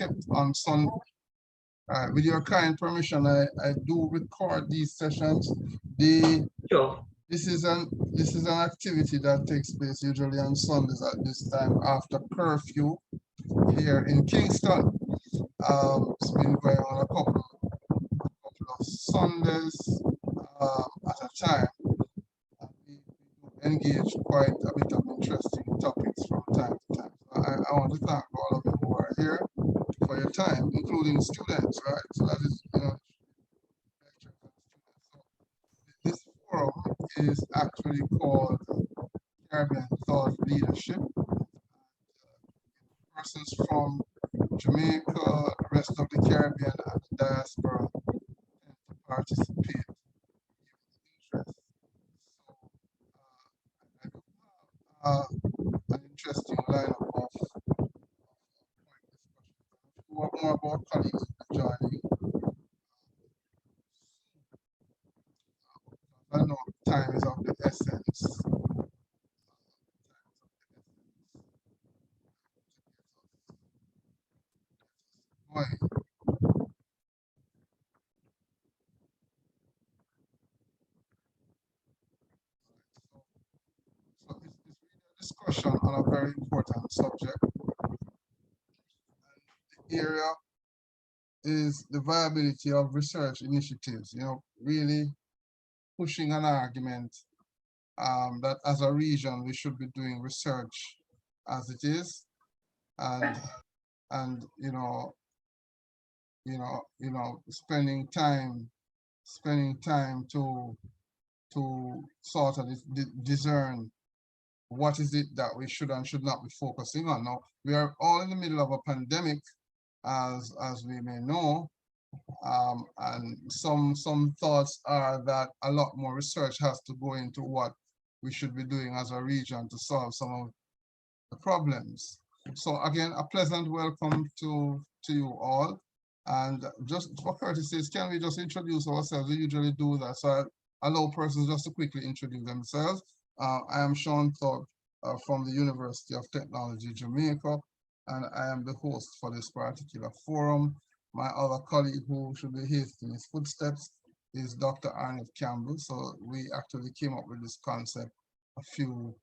kept on Sunday. With your kind permission, I do record these sessions. Sure. This is an activity that takes place usually on Sundays at this time after curfew here in Kingston. It's been going on a couple of Sundays at a time. We engage quite a bit of interesting topics from time to time. So I want to thank all of you who are here for your time, including students, right? So that is, this forum is actually called Caribbean Thought Leadership. Persons from Jamaica, the rest of the Caribbean, and the diaspora tend to participate. Interest. So I do have an interesting lineup of discussions. More about colleagues joining. I know time is of the essence. Boy. So it's really a discussion on a very important subject. And the area is the viability of research initiatives, really pushing an argument that as a region we should be doing research as it is, and spending time to sort of discern what is it that we should and should not be focusing on. Now we are all in the middle of a pandemic, as we may know, and some thoughts are that a lot more research has to go into what we should be doing as a region to solve some of the problems. So again, a pleasant welcome to you all. And just for courtesy, can we just introduce ourselves? We usually do that, so I allow persons just to quickly introduce themselves. I am Sean Thorpe from the University of Technology, Jamaica, and I am the host for this particular forum. My other colleague who should be hastening his footsteps is Dr. Arnett Campbell. So we actually came up with this concept a few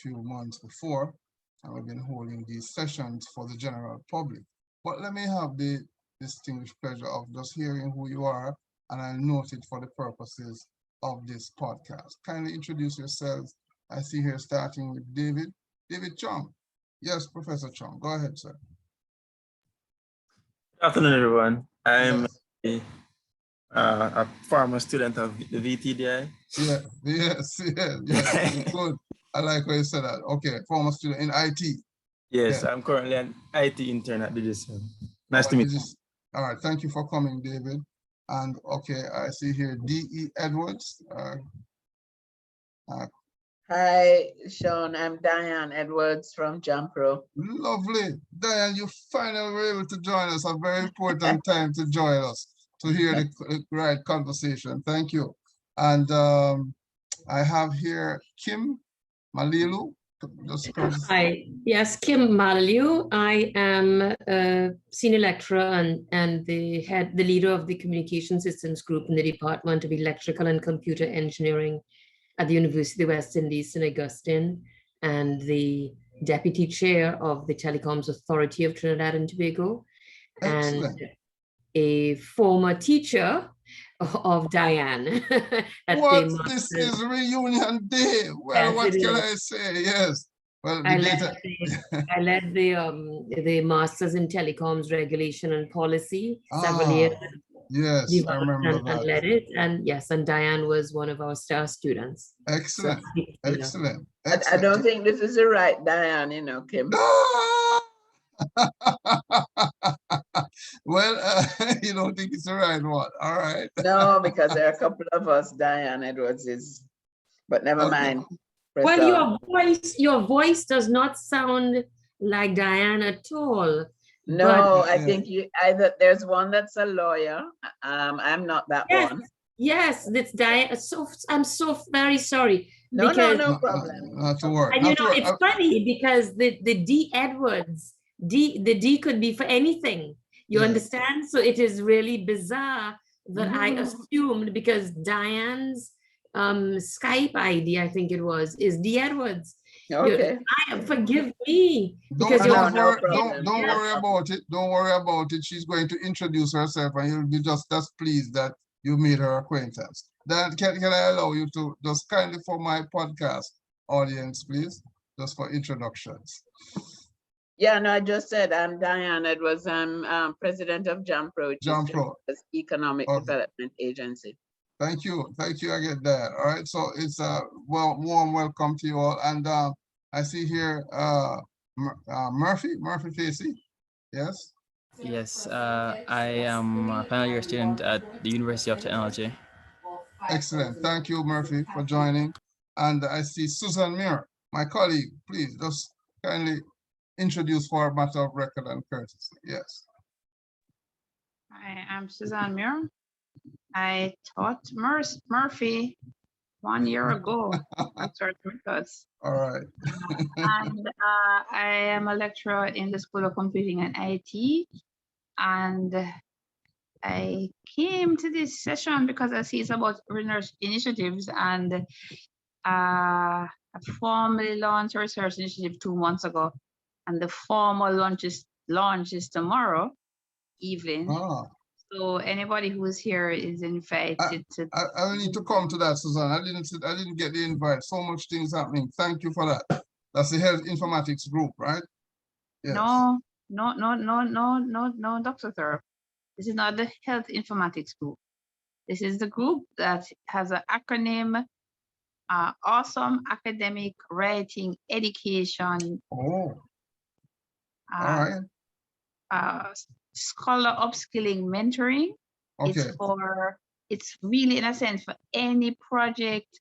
months before, and we've been holding these sessions for the general public. But let me have the distinguished pleasure of just hearing who you are, and I'll note it for the purposes of this podcast. Kindly introduce yourselves. I see here starting with David. David Chong. Yes, Professor Chong. Go ahead, sir. Good afternoon, everyone. I'm a former student of the VTDI. Yes. Good. I like how you said that. Okay, former student in IT. Yes, I'm currently an IT intern at DGCM. Nice to meet you. All right, thank you for coming, David. And okay, I see here D.E. Edwards. Hi, Sean. I'm Diane Edwards from Jampro. Lovely. Diane, you finally were able to join us. A very important time to join us to hear the right conversation. Thank you. And I have here Kim Malilu. Hi, yes, Kim Malilu. I am a senior lecturer and the leader of the Communication Systems Group in the Department of Electrical and Computer Engineering at the University of the West Indies in Augustine, and the deputy chair of the Telecoms Authority of Trinidad and Tobago. Excellent. And a former teacher of Diane. This is reunion day. Well, yes, what can I say? Yes. Well, I led the Masters in Telecoms Regulation and Policy several years. Yes, I remember that. And led it, and yes, and Diane was one of our star students. Excellent, so, excellent. I don't think this is the right Diane, Kim. Well, you don't think it's the right one. All right. No, because there are a couple of us, Diane Edwards is, but never mind. Well, your voice does not sound like Diane at all. No, but, I think there's one that's a lawyer. I'm not that one. Yes, that's Diane. So I'm so very sorry. No problem. Not to worry. And it's funny because the D Edwards, the D could be for anything. You Yes. understand? So it is really bizarre that I assumed, because Diane's Skype ID, I think it was, is D Edwards. Okay. Forgive me, Don't, because No, don't, no worry, problem. don't No worry problem. about it. Don't worry about it. She's going to introduce herself and you'll be just as pleased that you made her acquaintance. Then can I allow you to just kindly, for my podcast audience, please, just for introductions. Yeah, no, I just said I'm Diane Edwards. I'm president of JAMPRO, which is JAMPRO. Jamaica's Economic Okay. Development Agency. Thank you. Thank you. I get that. All right. So it's warm welcome to you all. And I see here Murphy Facey. Yes. Yes, I am a final year student at the University of Technology. Excellent. Thank you, Murphy, for joining. And I see Susan Muir, my colleague. Please just kindly introduce for a matter of record and courtesy. Yes. Hi, I'm Suzanne Muir. I taught Murphy 1 year ago on certain methods. All right. And I am a lecturer in the School of Computing and IT. And I came to this session because I see it's about research initiatives, and I formally launched a research initiative 2 months ago. And the formal launch is tomorrow evening. Ah, So anybody who is here is invited to. I will need to come to that, Susan. I didn't get the invite. So much things happening. Thank you for that. That's the Health Informatics Group, right? Yes. No, Dr. Thurp. This is not the Health Informatics Group. This is the group that has an acronym, Awesome Academic Writing Education, Oh, all right. Scholar Upskilling Mentoring. Okay. It's really, in a sense, for any project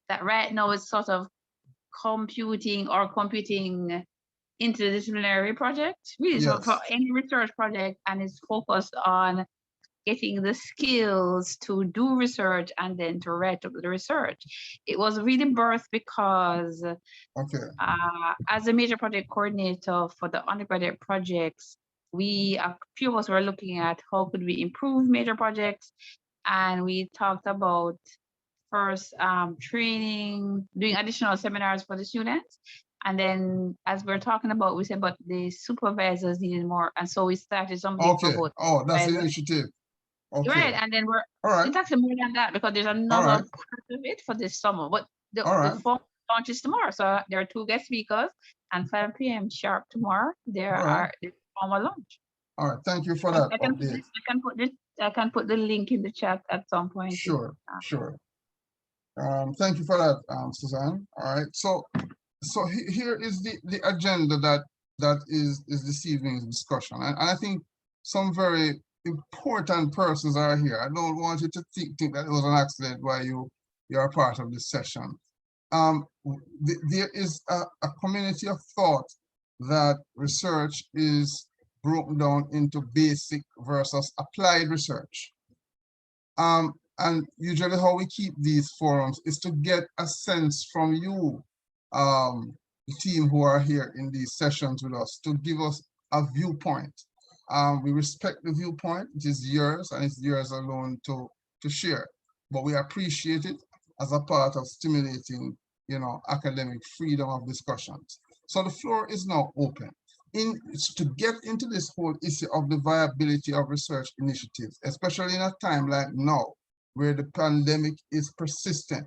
that right now is sort of computing interdisciplinary project, really. So Yes. for any research project, and it's focused on getting the skills to do research and then to write up the research. It was really birthed because Okay. as a major project coordinator for the undergraduate projects, a few of us were looking at how could we improve major projects, and we talked about first training, doing additional seminars for the students. And then as we're talking about, we said, but the supervisors needed more. And so we started something Okay. for both. Oh, that's the supervisors. initiative. Okay. Right. And then All right. it's actually more than that, because there's another right. part of it for this summer. But the All right. formal launch is tomorrow. So there are 2 guest speakers, and 5 p.m. sharp tomorrow, there All right. are the formal launch. All right. Thank you for that update. I can put the link in the chat at some point. Sure. Sure. Thank you for that, Suzanne. All right. So here is the agenda that is this evening's discussion, and I think some very important persons are here. I don't want you to think that it was an accident why you're a part of this session. There is a community of thought that research is broken down into basic versus applied research. And usually how we keep these forums is to get a sense from you, the team who are here in these sessions with us, to give us a viewpoint. We respect the viewpoint. It is yours, and it's yours alone to share. But we appreciate it as a part of stimulating, academic freedom of discussions. So the floor is now open. To get into this whole issue of the viability of research initiatives, especially in a time like now, where the pandemic is persistent.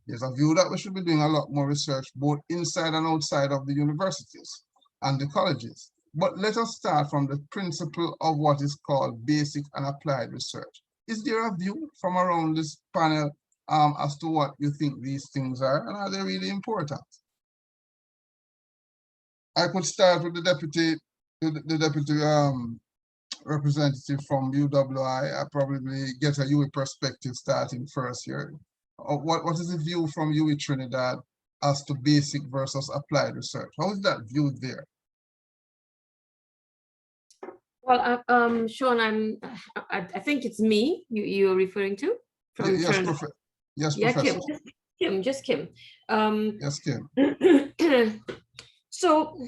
There's a view that we should be doing a lot more research, both inside and outside of the universities and the colleges. But let us start from the principle of what is called basic and applied research. Is there a view from around this panel as to what you think these things are, and are they really important? I could start with the deputy representative from UWI. I probably get a UE perspective starting first here. What is the view from UE Trinidad as to basic versus applied research? How is that viewed there? Well, Sean, I think it's me you're referring to. From Yes, Professor. Just Kim. Yes, Kim. So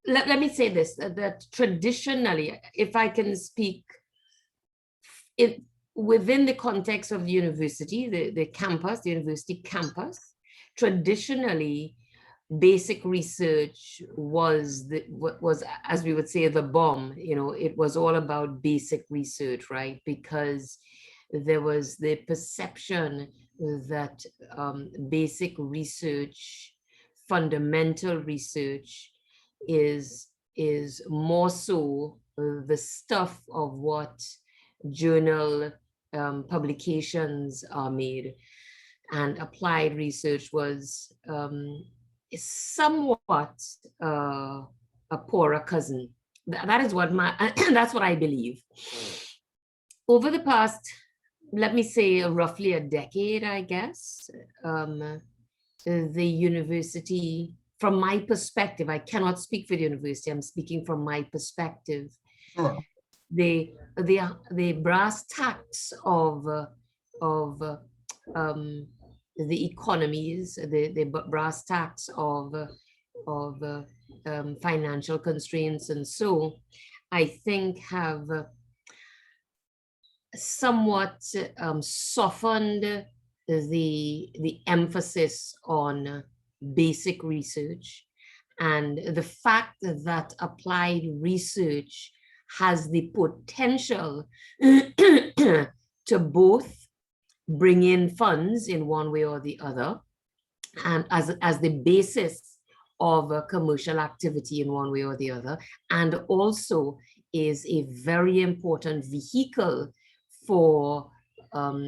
let me say this, that traditionally, if I can speak within the context of the university, the campus, the university campus, traditionally, basic research was as we would say, the bomb. You know, it was all about basic research, right? Because there was the perception that basic research, fundamental research, is more so the stuff of what journal publications are made, and applied research was somewhat a poorer cousin. That is what that's what I believe. Over the past, let me say, roughly a decade, I guess, the university, from my perspective, I cannot speak for the university, I'm speaking from my perspective. Sure. The brass tacks of the economies, the brass tacks of financial constraints, and so I think have somewhat softened the emphasis on basic research, and the fact that applied research has the potential to both bring in funds in one way or the other, and as the basis of a commercial activity in one way or the other, and also is a very important vehicle for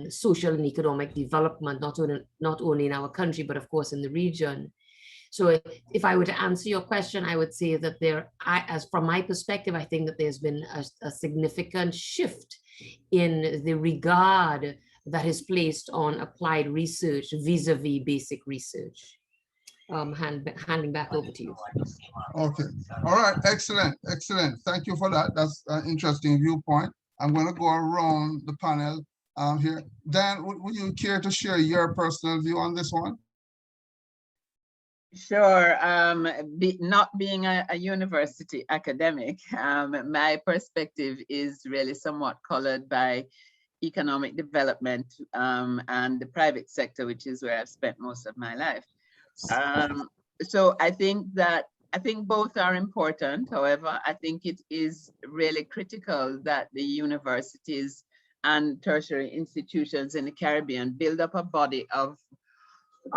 social and economic development, not only in our country, but of course in the region. So if I were to answer your question, I would say that as from my perspective, I think that there's been a significant shift in the regard that is placed on applied research vis-a-vis basic research. Handing back over to you. Okay. All right. Excellent. Excellent. Thank you for that. That's an interesting viewpoint. I'm going to go around the panel here. Dan, would you care to share your personal view on this one? Sure. Not being a university academic, my perspective is really somewhat colored by economic development and the private sector, which is where I've spent most of my life. So I think both are important. However, I think it is really critical that the universities and tertiary institutions in the Caribbean build up a body of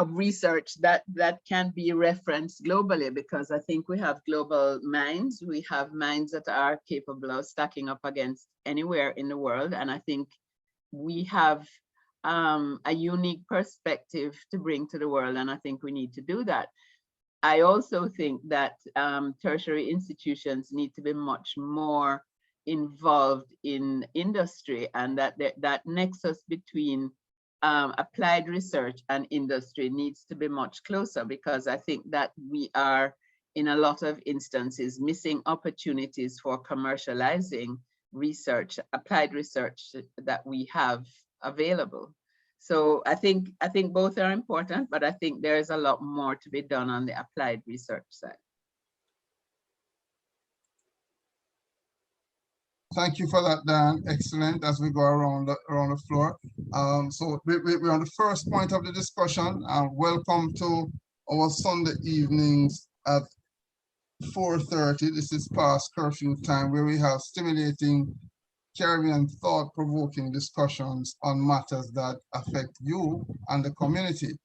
research that can be referenced globally, because I think we have global minds. We have minds that are capable of stacking up against anywhere in the world. And I think we have a unique perspective to bring to the world, and I think we need to do that. I also think that tertiary institutions need to be much more involved in industry, and that nexus between applied research and industry needs to be much closer, because I think that we are, in a lot of instances, missing opportunities for commercializing research, applied research that we have available. So I think both are important, but I think there is a lot more to be done on the applied research side. Thank you for that, Dan. Excellent. As we go around the floor. So we're on the first point of the discussion. Welcome to our Sunday evenings at 4:30. This is past curfew time, where we have stimulating Caribbean thought-provoking discussions on matters that affect you and the community.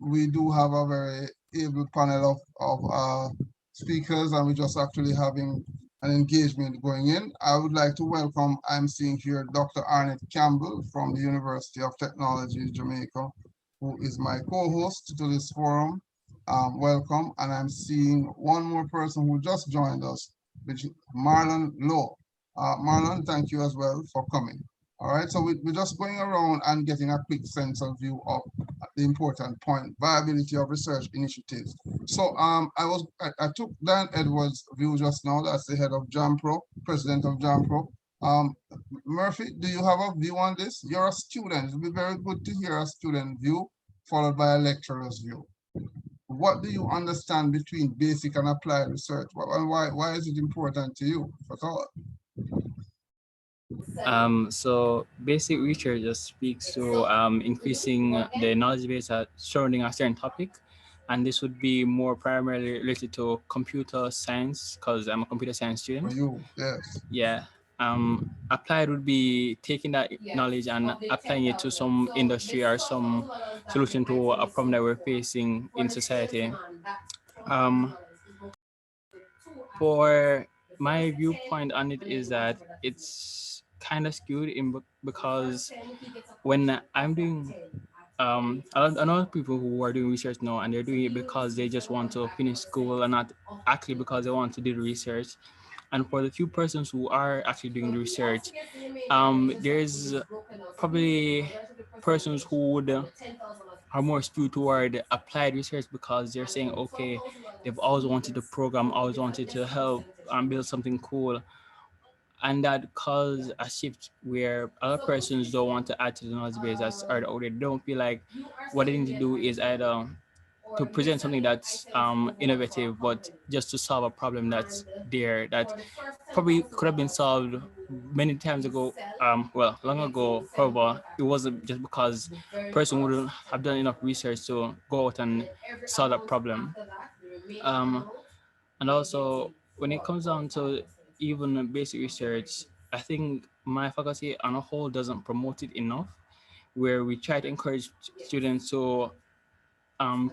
We do have a very able panel of speakers, and we're just actually having an engagement going in. I would like to welcome, I'm seeing here, Dr. Arnett Campbell from the University of Technology, Jamaica, who is my co-host to this forum. Welcome. And I'm seeing one more person who just joined us, which is Marlon Lowe. Marlon, thank you as well for coming. All right, so we're just going around and getting a quick sense of view of the important point, viability of research initiatives. So I took Dan Edwards' view just now. That's the head of JAMPRO, president of JAMPRO. Murphy, do you have a view on this? You're a student. It would be very good to hear a student view followed by a lecturer's view. what do you understand between basic and applied research? And why is it important to you, if at all? So basic research just speaks to increasing the knowledge base surrounding a certain topic. And this would be more primarily related to computer science because I'm a computer science For student. you, yes. Yeah. Applied would be taking that knowledge and applying it to some industry or some solution to a problem that we're facing in society. For my viewpoint on it is that it's kind of skewed because when I'm doing a lot of people who are doing research now and they're doing it because they just want to finish school and not actually because they want to do the research. And for the few persons who are actually doing the research, there's probably persons who would are more skewed toward applied research because they're saying, okay, they've always wanted to program, always wanted to help and build something cool. And that caused a shift where other persons don't want to add to the knowledge base that's already out there. They don't feel like what they need to do is either to present something that's innovative, but just to solve a problem that's there that probably could have been solved many times ago, well, long ago. However, it wasn't just because person wouldn't have done enough research to go out and solve that problem. And also, when it comes down to even basic research, I think my faculty on a whole doesn't promote it enough, where we try to encourage students to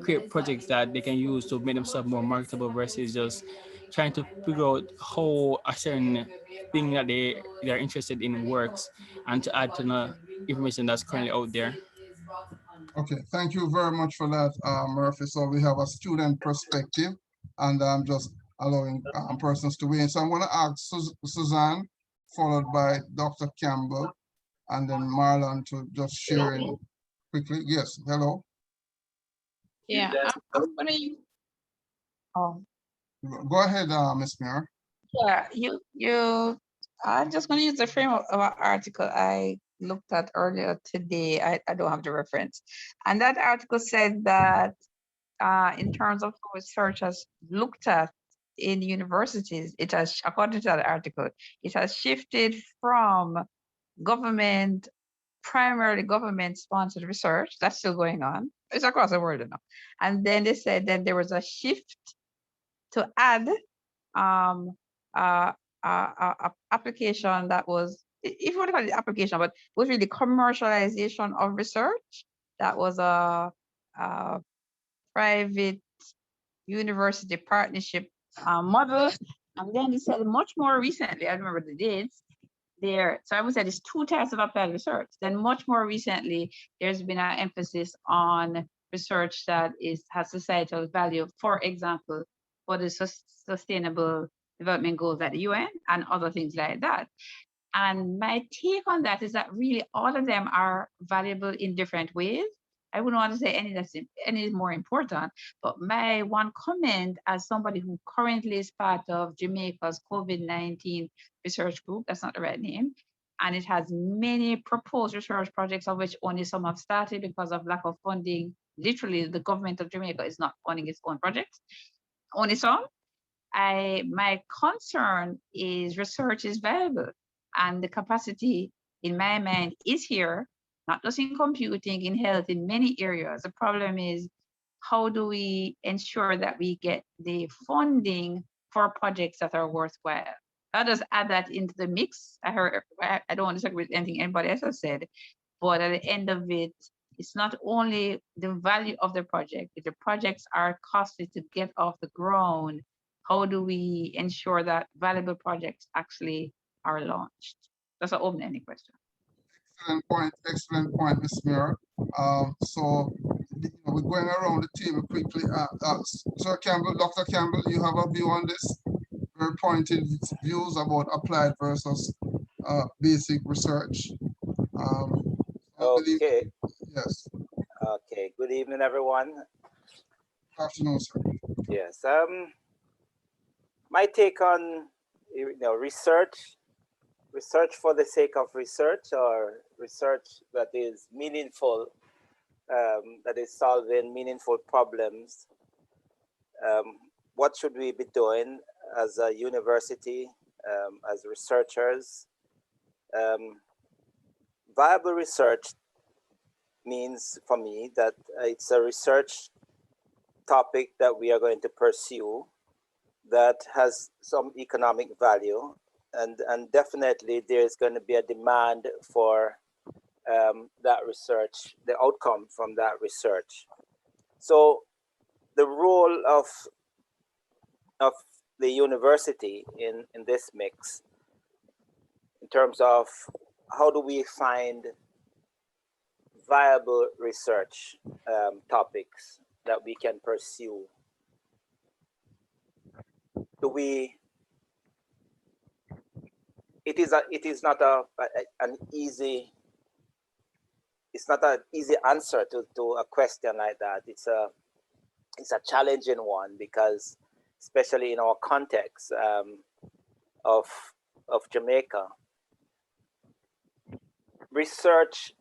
create projects that they can use to make themselves more marketable versus just trying to figure out how a certain thing that they're interested in works and to add to the information that's currently out there. Okay, thank you very much for that, Murphy. So we have a student perspective, and I'm just allowing persons to weigh in. So I'm going to ask Suzanne, followed by Dr. Campbell, and then Marlon to just share in quickly. Yes, hello. Yeah, I'm gonna use. Oh, Go ahead, Ms. Muir. yeah, I'm just gonna use the frame of an article I looked at earlier today. I don't have the reference. And that article said that in terms of how research has looked at in universities, it has, according to that article, it has shifted from government, primarily government-sponsored research, that's still going on. It's across the world enough. And then they said that there was a shift to add application that was, if you want to call it application, but was really commercialization of research. That was a private university partnership model. And then they said much more recently, I remember the dates there. So I would say there's two types of applied research. Then much more recently, there's been an emphasis on research that has societal value. For example, for the sustainable development goals at the UN and other things like that. And my take on that is that really all of them are valuable in different ways. I wouldn't want to say any is more important, but my one comment as somebody who currently is part of Jamaica's COVID-19 research group, that's not the right name, and it has many proposed research projects of which only some have started because of lack of funding. Literally, the government of Jamaica is not funding its own projects, only some. My concern is research is valuable and the capacity in my mind is here, not just in computing, in health, in many areas. The problem is how do we ensure that we get the funding for projects that are worthwhile? I'll just add that into the mix. I don't want to disagree with anything anybody else has said, but at the end of it, it's not only the value of the project, if the projects are costly to get off the ground, how do we ensure that valuable projects actually are launched? That's an open-ended question. Excellent point, Ms. Muir. So we're going around the table quickly. Sir Campbell, Dr. Campbell, you have a view on this? Very pointed views about applied versus basic research. Okay. Yes. Okay. Good evening, everyone. Good afternoon, sir. Yes. My take on research for the sake of research, or research that is meaningful, that is solving meaningful problems, what should we be doing as a university, as researchers? Viable research means for me that it's a research topic that we are going to pursue that has some economic value, and definitely there's going to be a demand for that research, the outcome from that research. So the role of the university in this mix, in terms of how do we find viable research topics that we can pursue? Do we? It is not an easy. It's not an easy answer to a question like that. It's a challenging one, because especially in our context of Jamaica, research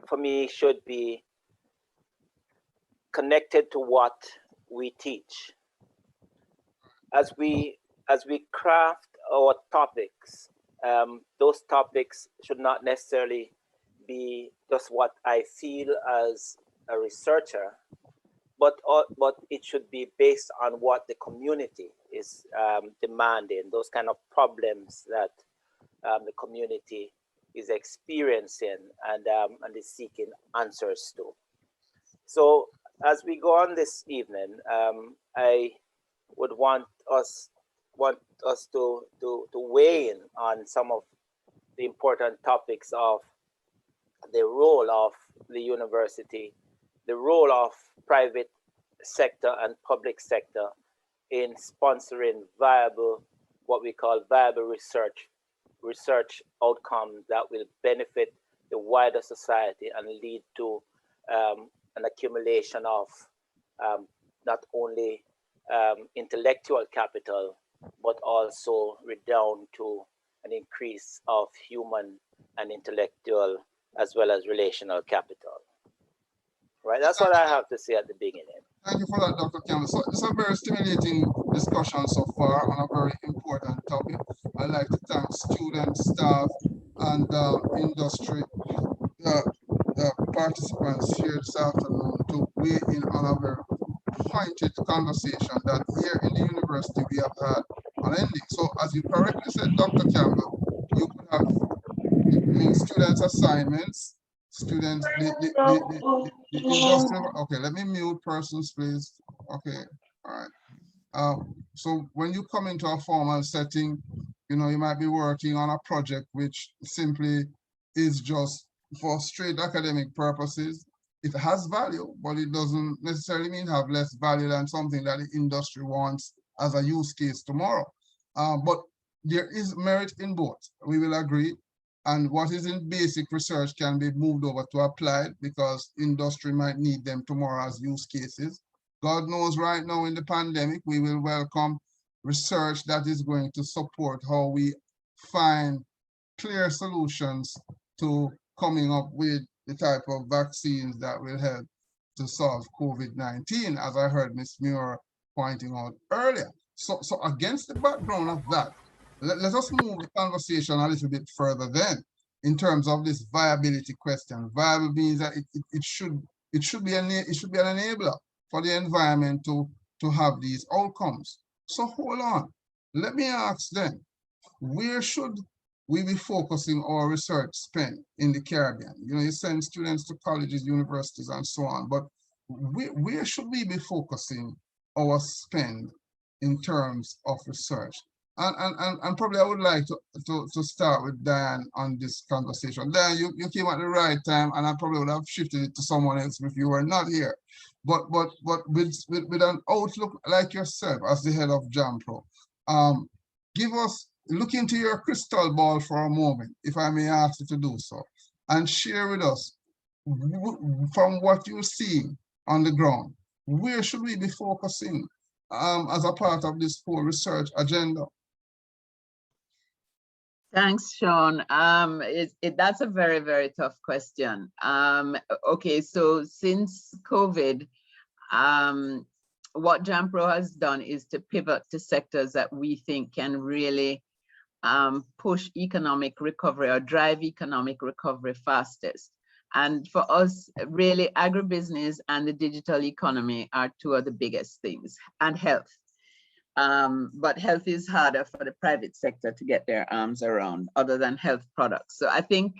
for me should be connected to what we teach. As we craft our topics, those topics should not necessarily be just what I feel as a researcher, but it should be based on what the community is demanding, those kind of problems that the community is experiencing and is seeking answers to. So as we go on this evening, I would want us to weigh in on some of the important topics of the role of the university, the role of private sector and public sector in sponsoring viable, what we call viable research outcomes that will benefit the wider society and lead to an accumulation of not only intellectual capital, but also redound to an increase of human and intellectual as well as relational capital. Right, that's what I have to say at the beginning. Thank you for that, Dr. Campbell. So it's a very stimulating discussion so far on a very important topic. I'd like to thank students, staff, and industry, the participants here this afternoon to weigh in on a very pointed conversation that here in the university we have had unending. So as you correctly said, Dr. Campbell, you could have students' assignments, students, the industrial, okay, let me mute persons, please. Okay, all right. So when you come into a formal setting, you know, you might be working on a project which simply is just for straight academic purposes. It has value, but it doesn't necessarily mean have less value than something that the industry wants as a use case tomorrow. But there is merit in both, we will agree. And what is in basic research can be moved over to applied because industry might need them tomorrow as use cases. God knows right now in the pandemic, we will welcome research that is going to support how we find clear solutions to coming up with the type of vaccines that will help to solve COVID-19, as I heard Ms. Muir pointing out earlier. So against the background of that, let us move the conversation a little bit further then, in terms of this viability question. Viable means that it should be an enabler for the environment to have these outcomes. So hold on, let me ask then, where should we be focusing our research spend in the Caribbean? You know, you send students to colleges, universities, and so on, but where should we be focusing our spend in terms of research? And probably I would like to start with Diane on this conversation. Diane, you came at the right time, and I probably would have shifted it to someone else if you were not here. But with an outlook like yourself as the head of JAMPRO, look into your crystal ball for a moment, if I may ask you to do so, and share with us from what you see on the ground, where should we be focusing as a part of this whole research agenda? Thanks, Sean. That's a very, very tough question. Okay, so since COVID, what JAMPRO has done is to pivot to sectors that we think can really push economic recovery or drive economic recovery fastest. And for us, really, agribusiness and the digital economy are two of the biggest things, and health. But health is harder for the private sector to get their arms around, other than health products. So I think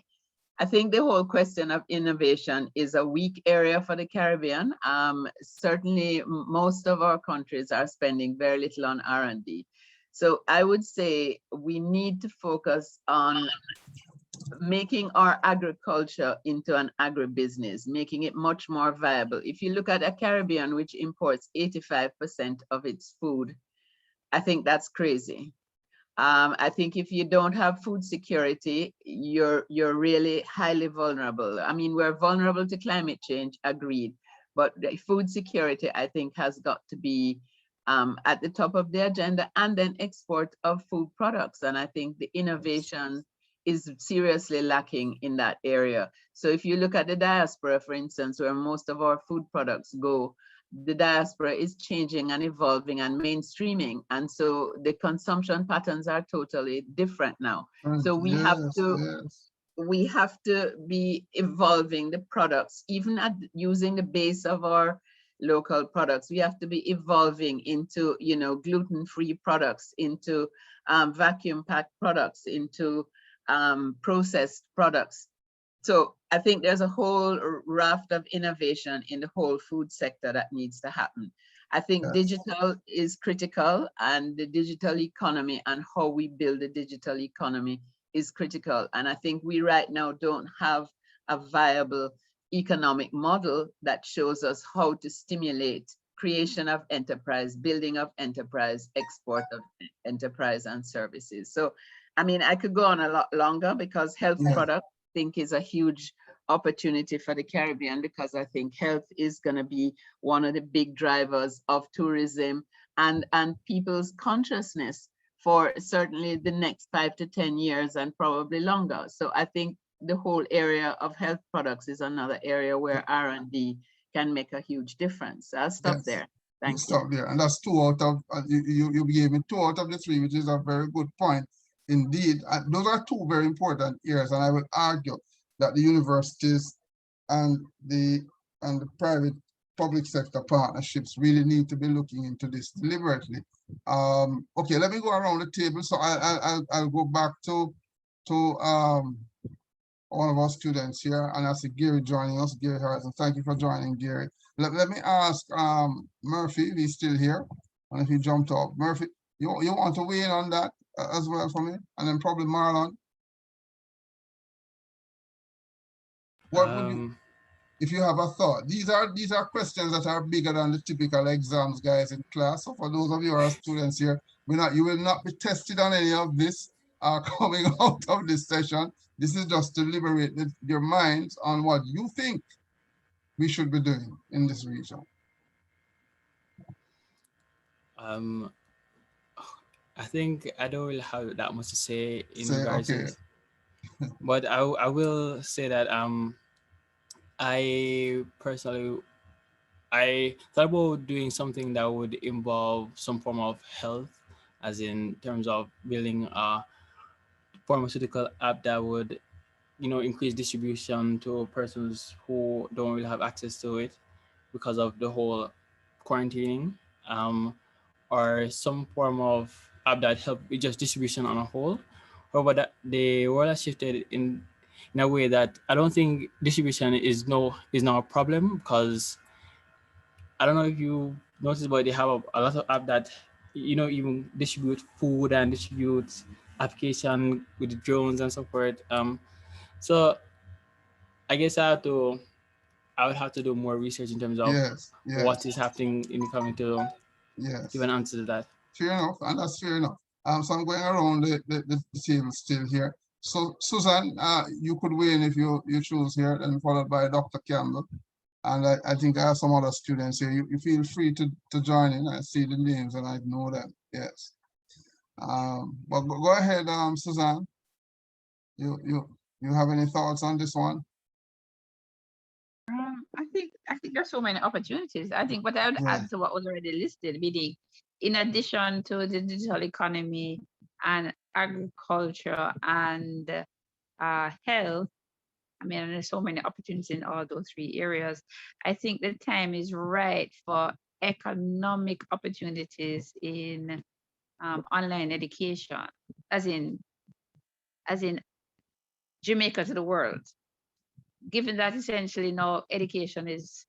the whole question of innovation is a weak area for the Caribbean. Certainly, most of our countries are spending very little on R&D. So I would say we need to focus on making our agriculture into an agribusiness, making it much more viable. If you look at a Caribbean which imports 85% of its food, I think that's crazy. I think if you don't have food security, you're really highly vulnerable. I mean, we're vulnerable to climate change, agreed, but the food security, I think, has got to be at the top of the agenda, and then export of food products. And I think the innovation is seriously lacking in that area. So if you look at the diaspora, for instance, where most of our food products go, the diaspora is changing and evolving and mainstreaming. And so the consumption patterns are totally different now. So we we have to be evolving the products, even at using the base of our local products. We have to be evolving into, you know, gluten-free products, into vacuum packed products, into processed products. So I think there's a whole raft of innovation in the whole food sector that needs to happen. I think digital is critical, and the digital economy and how we build the digital economy is critical. And I think we right now don't have a viable economic model that shows us how to stimulate creation of enterprise, building of enterprise, export of enterprise and services. So, I mean, I could go on a lot longer, because health products, I think, is a huge opportunity for the Caribbean, because I think health is going to be one of the big drivers of tourism and people's consciousness for certainly the next 5 to 10 years and probably longer. So I think the whole area of health products is another area where R&D can make a huge difference. I'll stop there. Thank you. Stop there. And that's 2 out of, you gave me 2 out of the 3, which is a very good point. Indeed, those are 2 very important areas, and I would argue that the universities and the private public sector partnerships really need to be looking into this deliberately. Okay, let me go around the table. So I'll go back to one of our students here, and I see Gary joining us, Gary Harrison. Thank you for joining, Gary. Let me ask Murphy, if he's still here, and if he jumped off. Murphy, you want to weigh in on that as well for me? And then probably Marlon. What would you, if you have a thought? These are questions that are bigger than the typical exams, guys, in class. So for those of you who are students here, you will not be tested on any of this coming out of this session. This is just to liberate your minds on what you think we should be doing in this region. I think I don't really have that much to say in regards to it. But I will say that I personally, I thought about doing something that would involve some form of health, as in terms of building a pharmaceutical app that would, you know, increase distribution to persons who don't really have access to it because of the whole quarantining, or some form of app that help with just distribution on a whole. However, that the world has shifted in a way that I don't think distribution is now a problem, because I don't know if you noticed, but they have a lot of apps that, you know, even distribute food and distribute application with the drones and so forth. So I guess I would have to do more research in terms of what is happening in coming to give an answer to that. Fair enough, and that's fair enough. So I'm going around the table still here. So Susan, you could weigh in if you choose here, and followed by Dr. Campbell. And I think I have some other students here. You feel free to join in. I see the names and I know them. Yes. But go ahead, Suzanne. You have any thoughts on this one? I think I think there's so many opportunities. I think what I would Yeah. add to what was already listed, meaning in addition to the digital economy and agriculture and health, I mean, there's so many opportunities in all those three areas. I think the time is right for economic opportunities in online education, as in Jamaica to the world. Given that essentially now education is,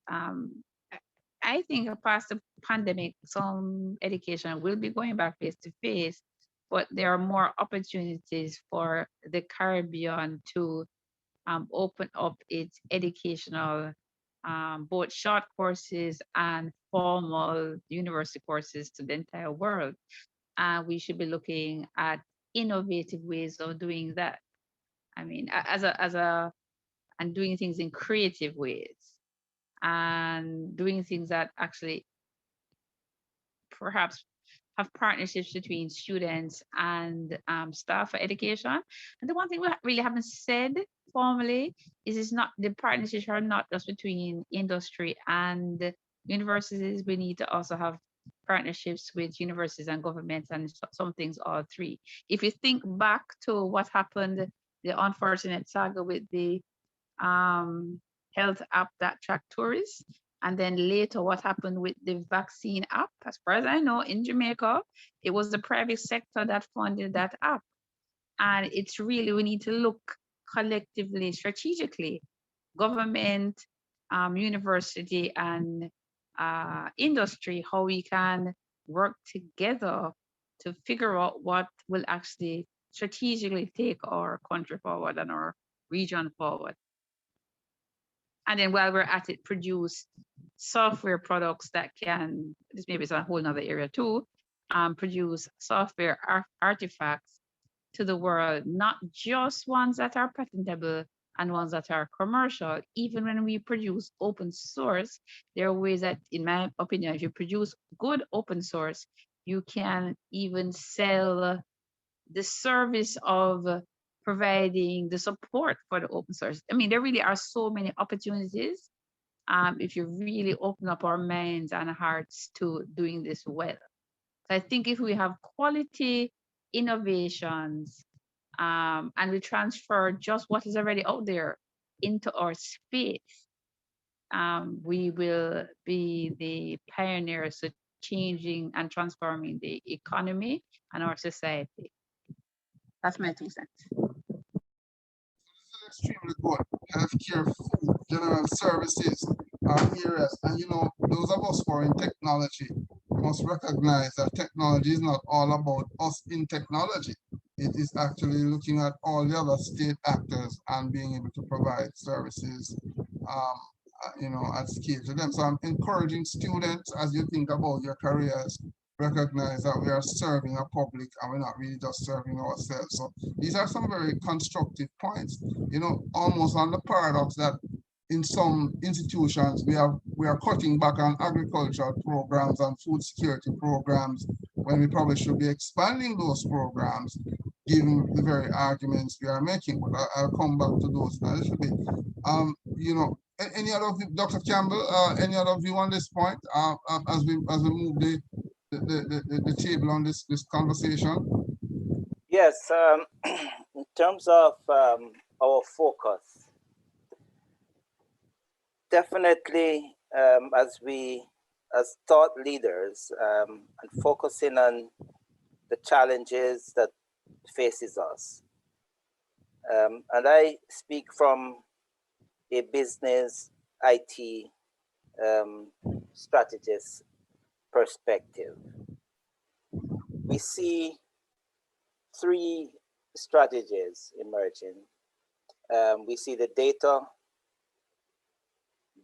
I think past the pandemic, some education will be going back face to face, but there are more opportunities for the Caribbean to open up its educational, both short courses and formal university courses to the entire world. We should be looking at innovative ways of doing that. I mean, and doing things in creative ways and doing things that actually perhaps have partnerships between students and staff for education. And the one thing we really haven't said formally is it's not, the partnerships are not just between industry and universities. We need to also have partnerships with universities and governments, and some things all three. If you think back to what happened, the unfortunate saga with the health app that tracked tourists, and then later what happened with the vaccine app, as far as I know, in Jamaica, it was the private sector that funded that app. And it's really, we need to look collectively, strategically, government, university, and industry, how we can work together to figure out what will actually strategically take our country forward and our region forward. And then while we're at it, produce software products that can, this maybe is a whole nother area too, produce software artifacts to the world, not just ones that are patentable and ones that are commercial. Even when we produce open source, there are ways that, in my opinion, if you produce good open source, you can even sell the service of providing the support for the open source. I mean, there really are so many opportunities if you really open up our minds and hearts to doing this well. So I think if we have quality innovations and we transfer just what is already out there into our space, we will be the pioneers of changing and transforming the economy and our society. That's my 2 cents. Extremely good. Healthcare, food, general services are areas. And you know, those of us who are in technology must recognize that technology is not all about us in technology. It is actually looking at all the other state actors and being able to provide services, you know, at scale to them. So I'm encouraging students, as you think about your careers, recognize that we are serving a public and we're not really just serving ourselves. So these are some very constructive points, you know, almost on the paradox that in some institutions we are cutting back on agricultural programs and food security programs when we probably should be expanding those programs, given the very arguments we are making. But I'll come back to those a little bit. You know, any other, Dr. Campbell, any other view on this point as we move the table on this conversation? Yes, in terms of our focus, definitely as thought leaders and focusing on the challenges that faces us. And I speak from a business IT strategist perspective. We see 3 strategies emerging. We see the data,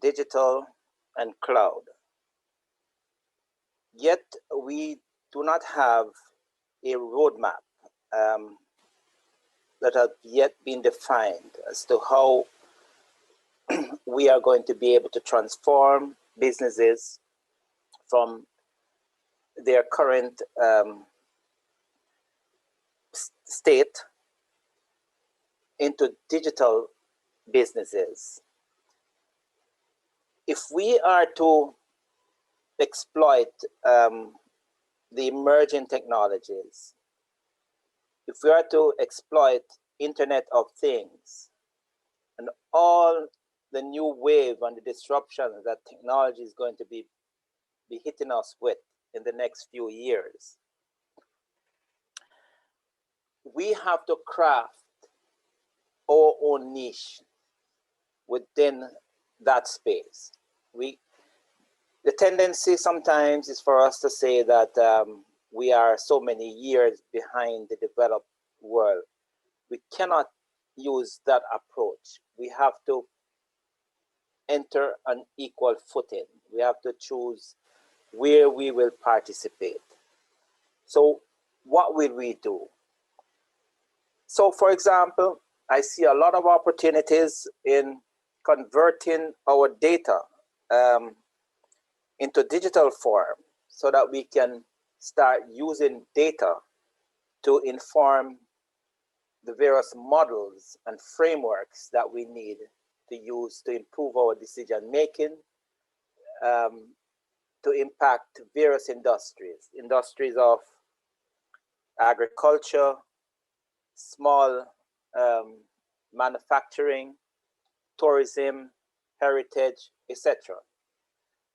digital, and cloud. Yet we do not have a roadmap that have yet been defined as to how we are going to be able to transform businesses from their current state into digital businesses. if we are to exploit the emerging technologies, if we are to exploit Internet of Things and all the new wave and the disruption that technology is going to be hitting us with in the next few years, we have to craft our own niche within that space. The tendency sometimes is for us to say that we are so many years behind the developed world. We cannot use that approach. We have to enter an equal footing. We have to choose where we will participate. So what will we do? So for example, I see a lot of opportunities in converting our data into digital form so that we can start using data to inform the various models and frameworks that we need to use to improve our decision making, to impact various industries of agriculture, small manufacturing, tourism, heritage, etc.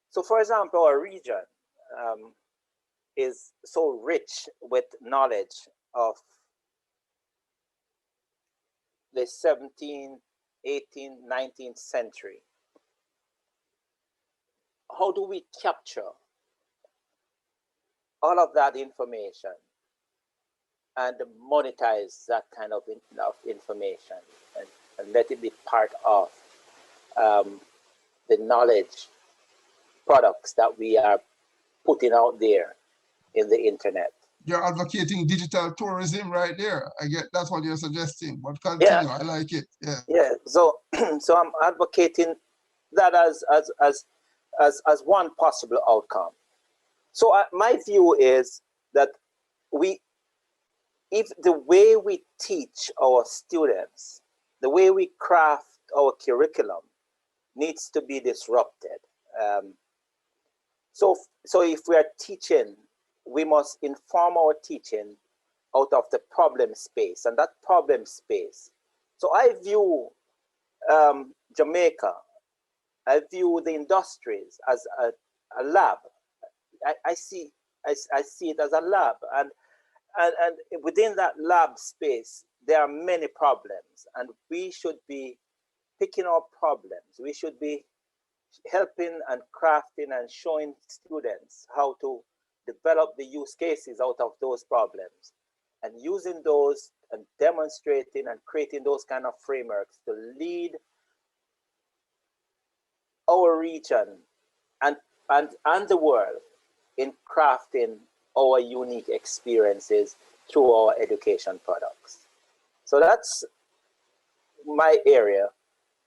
So for example, our region is so rich with knowledge of the 17th, 18th, 19th century. How do we capture all of that information and monetize that kind of information and let it be part of the knowledge products that we are putting out there in the internet? You're advocating digital tourism right there. I get that's what you're suggesting, but continue. Yeah. I like it. Yeah. Yeah. So so I'm advocating that as one possible outcome. So my view is that if the way we teach our students, the way we craft our curriculum needs to be disrupted. So if we are teaching, we must inform our teaching out of the problem space, and that problem space. So I view Jamaica, I view the industries as a lab. I see it as a lab, and within that lab space, there are many problems, and we should be picking up problems. We should be helping and crafting and showing students how to develop the use cases out of those problems, and using those and demonstrating and creating those kind of frameworks to lead our region and the world in crafting our unique experiences through our education products. So that's my area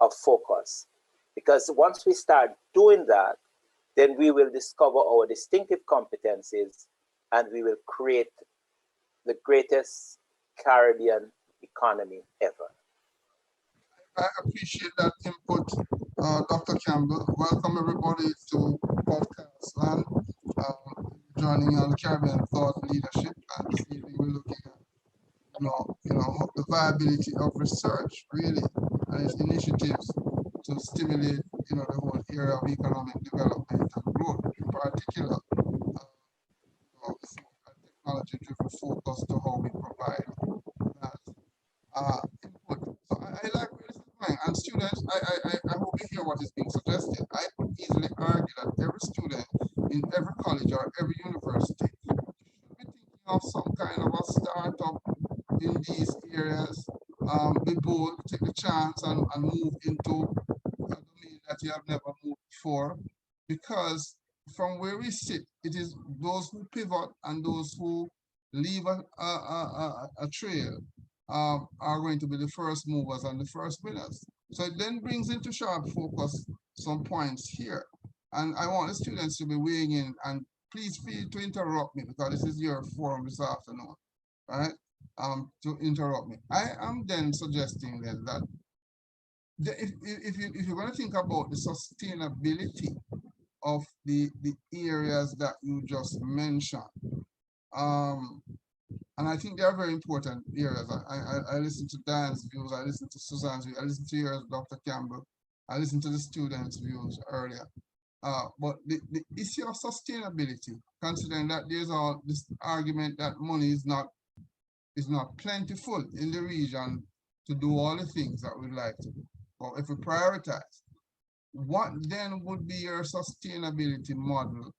of focus, because once we start doing that, then we will discover our distinctive competencies and we will create the greatest Caribbean economy ever. I appreciate that input, Dr. Campbell. Welcome everybody to Podcast Land, joining on Caribbean Thought Leadership, and this evening we're looking at the viability of research really and its initiatives to stimulate the whole area of economic development and growth, in particular technology-driven focus to how we provide that input. So I like where this is going, and students, I hope you hear what is being suggested. I could easily argue that every student in every college or every university should be thinking of some kind of a startup in these areas. Be bold, take the chance, and move into a domain that you have never moved before, because from where we sit, it is those who pivot and those who leave a trail are going to be the first movers and the first winners. So it then brings into sharp focus some points here. And I want the students to be weighing in, and please feel to interrupt me because this is your forum this afternoon, right? To interrupt me. I am then suggesting then that if you're going to think about the sustainability of the areas that you just mentioned, and I think they are very important areas. I listen to Dan's views, I listen to Suzanne's views, I listen to yours, Dr. Campbell, I listened to the students' views earlier. But the issue of sustainability, considering that there's all this argument that money is not plentiful in the region to do all the things that we'd like to do. But if we prioritize, what then would be your sustainability model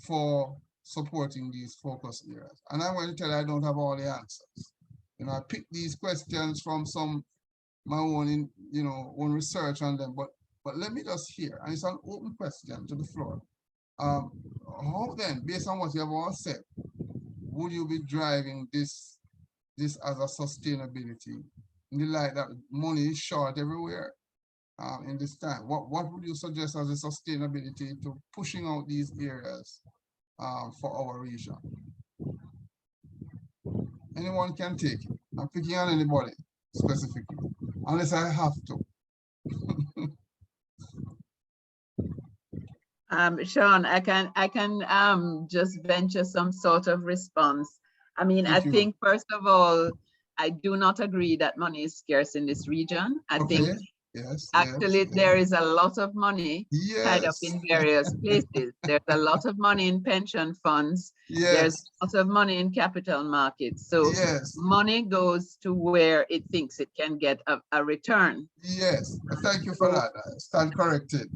for supporting these focus areas? And I'm going to tell you, I don't have all the answers. You know, I picked these questions from my own, own research on them, but let me just hear, and it's an open question to the floor. How then, based on what you have all said, would you be driving this as a sustainability in the light that money is short everywhere in this time? What would you suggest as a sustainability to pushing out these areas for our region? Anyone can take it. I'm picking on anybody specifically, unless I have to. Sean, I can just venture some sort of response. I mean, I think first of all, I do not agree that money is scarce in this region. I think actually there is a lot of money tied up in various places. There's a lot of money in pension funds. There's a lot of money in capital markets. So money goes to where it thinks it can get a return. Yes, thank you for that. I stand corrected.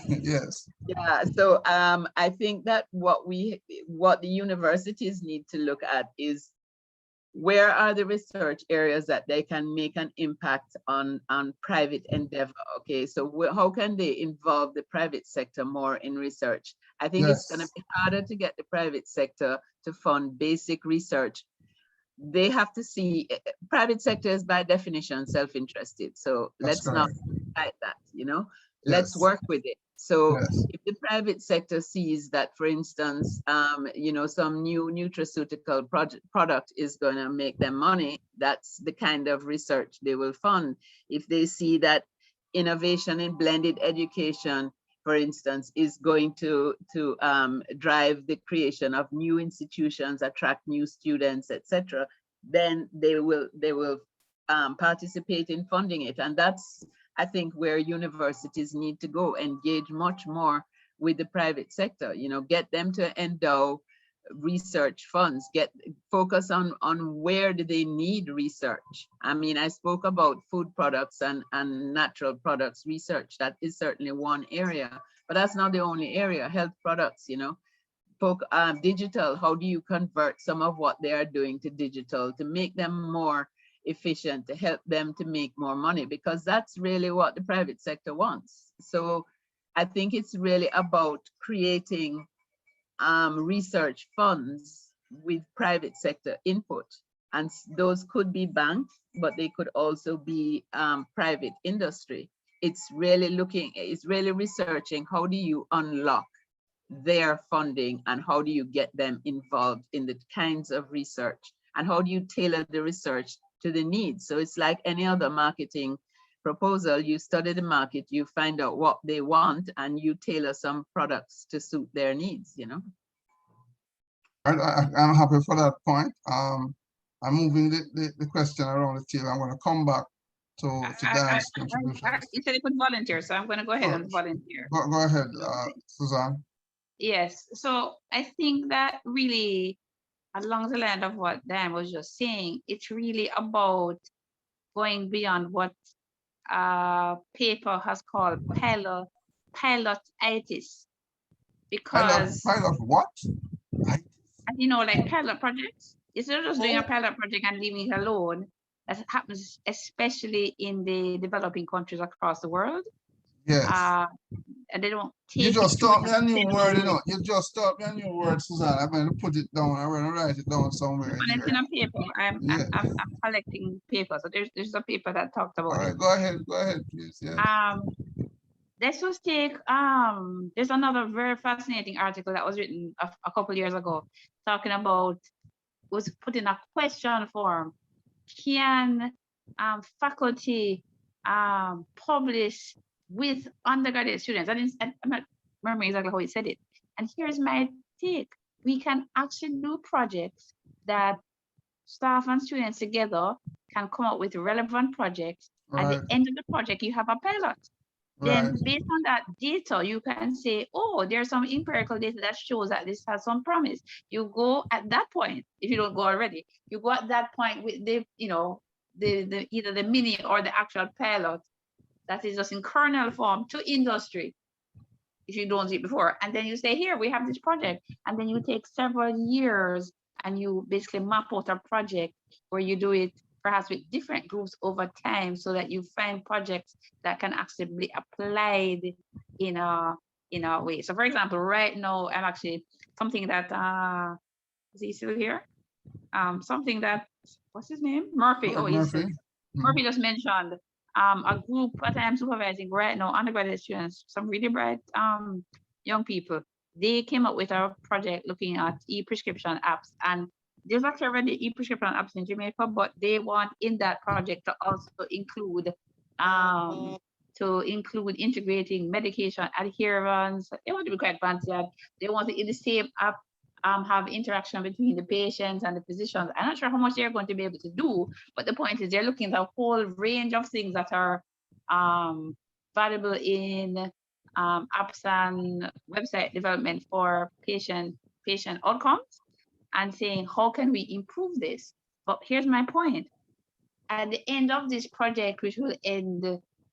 Yes. Yeah, so I think that what the universities need to look at is where are the research areas that they can make an impact on private endeavor. Okay, so how can they involve the private sector more in research? I think it's going to be harder to get the private sector to fund basic research. They have to see, private sector is by definition self-interested, so let's not fight that, let's work with it. So if the private sector sees that, for instance, some new nutraceutical product is going to make them money, that's the kind of research they will fund. If they see that innovation in blended education, for instance, is going to drive the creation of new institutions, attract new students, etc., then they will participate in funding it. And that's, I think, where universities need to go, engage much more with the private sector, get them to endow research funds, focus on where do they need research. I mean, I spoke about food products and natural products research. That is certainly one area, but that's not the only area. Health products, digital, how do you convert some of what they are doing to digital to make them more efficient, to help them to make more money, because that's really what the private sector wants. So I think it's really about creating research funds with private sector input, and those could be banks, but they could also be private industry. It's really researching how do you unlock their funding and how do you get them involved in the kinds of research and how do you tailor the research to the needs. So it's like any other marketing proposal. You study the market, you find out what they want, and you tailor some products to suit their needs, I'm happy for that point. I'm moving the question around the table. I'm going to come back to Dan's contribution. You said you could volunteer, so I'm going to go ahead and volunteer. Go ahead, Suzanne. Yes, so I think that really, along the line of what Dan was just saying, it's really about going beyond what paper has called pilotitis, because pilot what? Like pilot projects. Instead of just doing a pilot project and leaving it alone, that happens especially in the developing countries across the world. Yes. And they don't take You just taught me a new word, You just taught me a new word, Suzanne. I'm going to put it down. I'm going to write it down somewhere. And it's in a paper. I'm collecting paper. So there's a paper that talked about it. All right, go ahead, please. Yes. Let's just take there's another very fascinating article that was written a couple years ago, talking about, was put in a question form. Can faculty publish with undergraduate students. I'm not remembering exactly how he said it. And here's my take. We can actually do projects that staff and students together can come up with relevant projects. Right. At the end of the project, you have a pilot. Then based on that data, you can say, oh, there's some empirical data that shows that this has some promise. You go at that point, if you don't go already, you go at that point with the, you know, the either the mini or the actual pilot that is just in kernel form to industry, if you don't see it before. And then you say, here, we have this project. And then you take several years and you basically map out a project where you do it perhaps with different groups over time so that you find projects that can actually be applied in a way. So for example, right now, I'm actually something that, is he still here? Something that, what's his name? Murphy. Oh, Murphy. Murphy just mentioned a group that I'm supervising right now, undergraduate students, some really bright young people. They came up with a project looking at e-prescription apps, and there's actually already e-prescription apps in Jamaica, but they want in that project to also include integrating medication adherence. They want to be quite fancy. They want to in the same app have interaction between the patients and the physicians. I'm not sure how much they're going to be able to do, but the point is they're looking at a whole range of things that are valuable in apps and website development for patient outcomes, and saying, how can we improve this? But here's my point. At the end of this project, which will end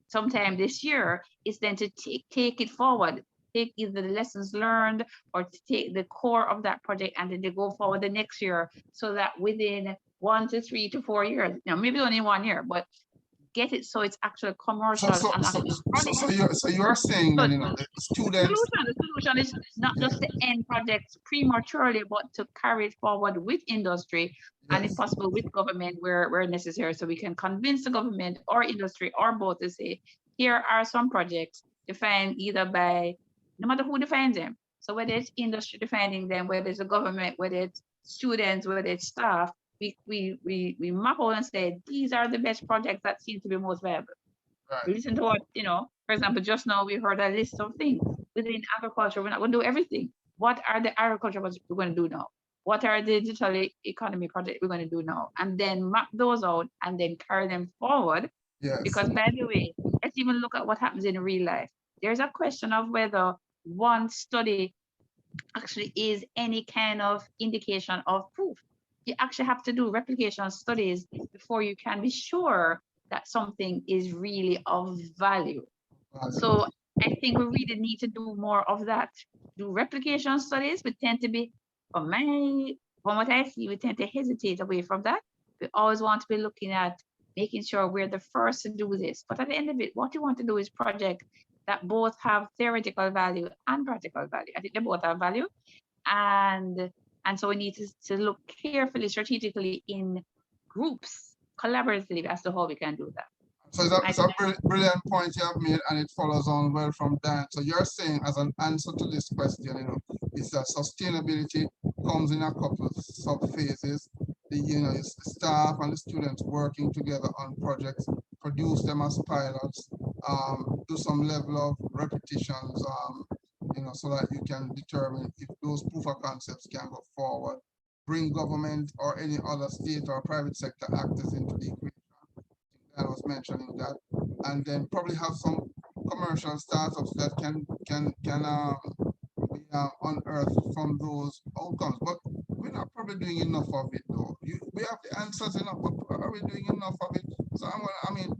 sometime this year, is then to take it forward, take either the lessons learned or to take the core of that project and then they go forward the next year, so that within 1 to 3 to 4 years, maybe only 1 year, but get it so it's actually commercial. So you're saying that, the students. The solution is not just to end projects prematurely, but to carry it forward with industry, and if possible with government where necessary, so we can convince the government or industry or both to say, here are some projects defined either by, no matter who defines them. So whether it's industry defining them, whether it's the government, whether it's students, whether it's staff, we map out and say, these are the best projects that seem to be most viable. Right. We listen to what, for example, just now we heard a list of things within agriculture. We're not going to do everything. What are the agriculture projects we're going to do now? What are the digital economy projects we're going to do now? And then map those out and then carry them forward. Yes. Because by the way, let's even look at what happens in real life. There's a question of whether one study actually is any kind of indication of proof. You actually have to do replication studies before you can be sure that something is really of value. So I think we really need to do more of that. Do replication studies. We tend to be, from what I see, we tend to hesitate away from that. We always want to be looking at making sure we're the first to do this. But at the end of it, what you want to do is projects that both have theoretical value and practical value. I think they both have value. And so we need to look carefully, strategically in groups, collaboratively as to how we can do that. So it's a brilliant point you have made, and it follows on well from Dan. So you're saying, as an answer to this question, is that sustainability comes in a couple of sub-phases. The staff and the students working together on projects, produce them as pilots, do some level of repetitions, so that you can determine if those proof of concepts can go forward. Bring government or any other state or private sector actors into the equation. I was mentioning that, and then probably have some commercial startups that can be unearthed from those outcomes. But we're not probably doing enough of it, though. We have the answers enough, but are we doing enough of it? So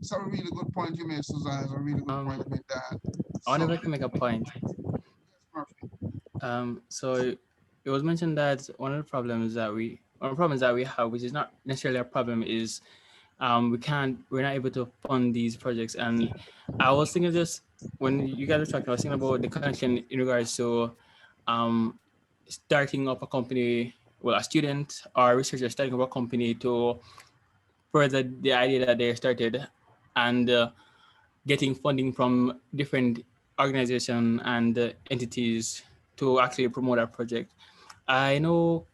it's a really good point you made, Suzanne. It's a really good point you made, Dan. I wonder if I can make a point. So it was mentioned that one of the problems that we have, which is not necessarily a problem, is we're not able to fund these projects. And I was thinking just when you guys were talking, I was thinking about the connection in regards to starting up a company, well, a student or a researcher starting up a company to further the idea that they started, and getting funding from different organizations and entities to actually promote our project. I don't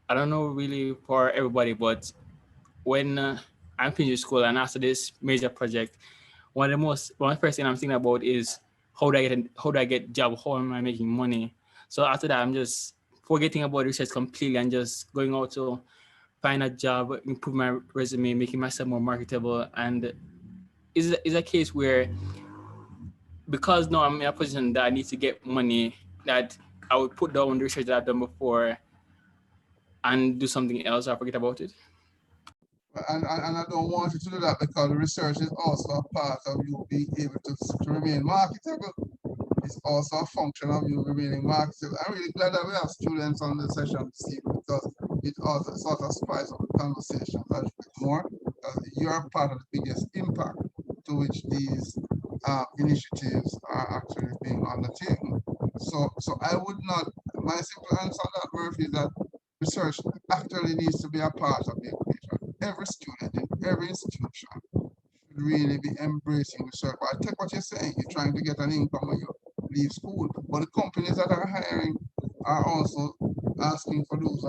know really for everybody, but when I'm finishing school, and after this major project, one of the first thing I'm thinking about is how do I get job? How am I making money? So after that, I'm just forgetting about research completely and just going out to find a job, improve my resume, making myself more marketable. And is a case where, because now I'm in a position that I need to get money, that I would put down the research that I've done before and do something else or forget about it. And I don't want you to do that, because the research is also a part of you being able to remain marketable. It's also a function of you remaining marketable. I'm really glad that we have students on the session this evening, because it also sort of spices up the conversation a little bit more. You're part of the biggest impact to which these initiatives are actually being undertaken. So I would not, my simple answer on that, Murphy, is that research actually needs to be a part of the equation. Every student in every institution should really be embracing research. But I take what you're saying, you're trying to get an income when you leave school, but the companies that are hiring are also asking for those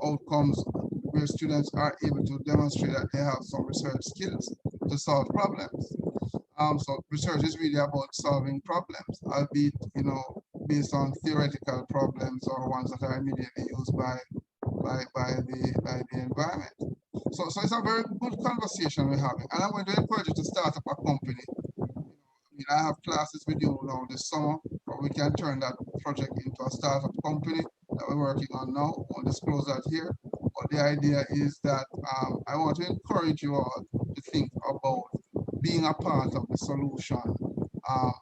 outcomes where students are able to demonstrate that they have some research skills to solve problems. So research is really about solving problems, albeit, based on theoretical problems or ones that are immediately used by the environment. So it's a very good conversation we're having, and I'm going to encourage you to start up a company. I have classes with you now this summer, or we can turn that project into a startup company that we're working on now. I won't disclose that here, but the idea is that I want to encourage you all to think about being a part of the solution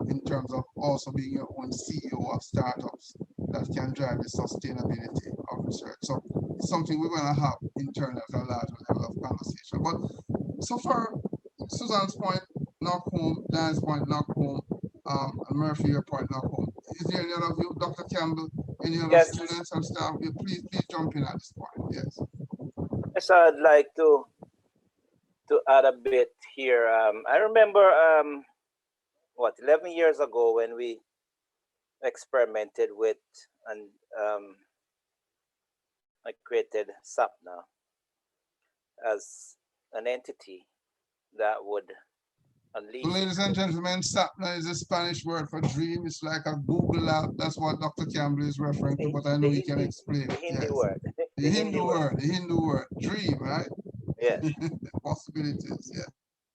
in terms of also being your own CEO of startups that can drive the sustainability of research. So it's something we're going to have internally at a larger level of conversation. But so far, Suzanne's point, knock home, Dan's point, knock home, and Murphy, your point, knock home. Is there any other of you, Dr. Campbell, any other Yes. students and staff? Please jump in at this point. Yes. Yes, I'd like to add a bit here. I remember 11 years ago when we experimented with and I created SAPNA as an entity that would unleash. Ladies and gentlemen, SAPNA is a Spanish word for dream. It's like a Google app. That's what Dr. Campbell is referring to, but I know he can explain. The Hindi Yes. word. The Hindu word, dream, right? Yes. Possibilities, yeah.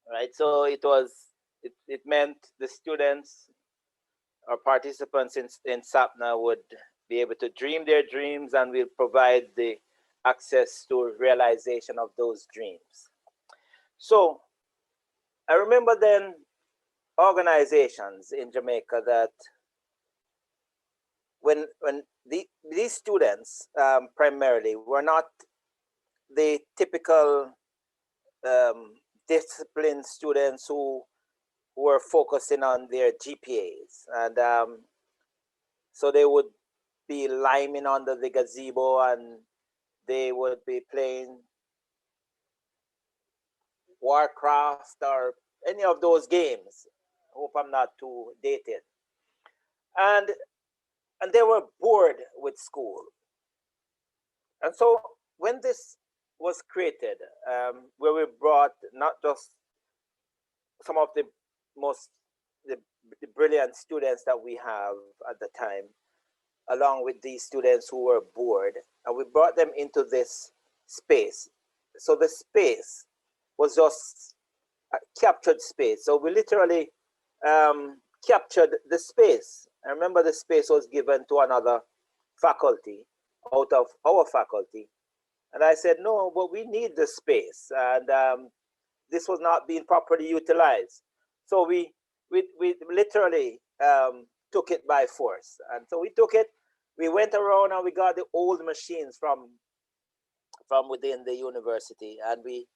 Right. So it meant the students or participants in SAPNA would be able to dream their dreams, and we'll provide the access to realization of those dreams. So I remember then organizations in Jamaica that when these students primarily were not the typical disciplined students who were focusing on their GPAs, and so they would be liming under the gazebo and they would be playing Warcraft or any of those games. Hope I'm not too dated. And they were bored with school. And so when this was created, where we brought not just some of the brilliant students that we have at the time, along with these students who were bored, and we brought them into this space. So the space was just a captured space. So we literally captured the space. I remember the space was given to another faculty out of our faculty. And I said, no, but we need the space. And this was not being properly utilized. So we literally took it by force. And so we took it, we went around and we got the old machines from within the university, and we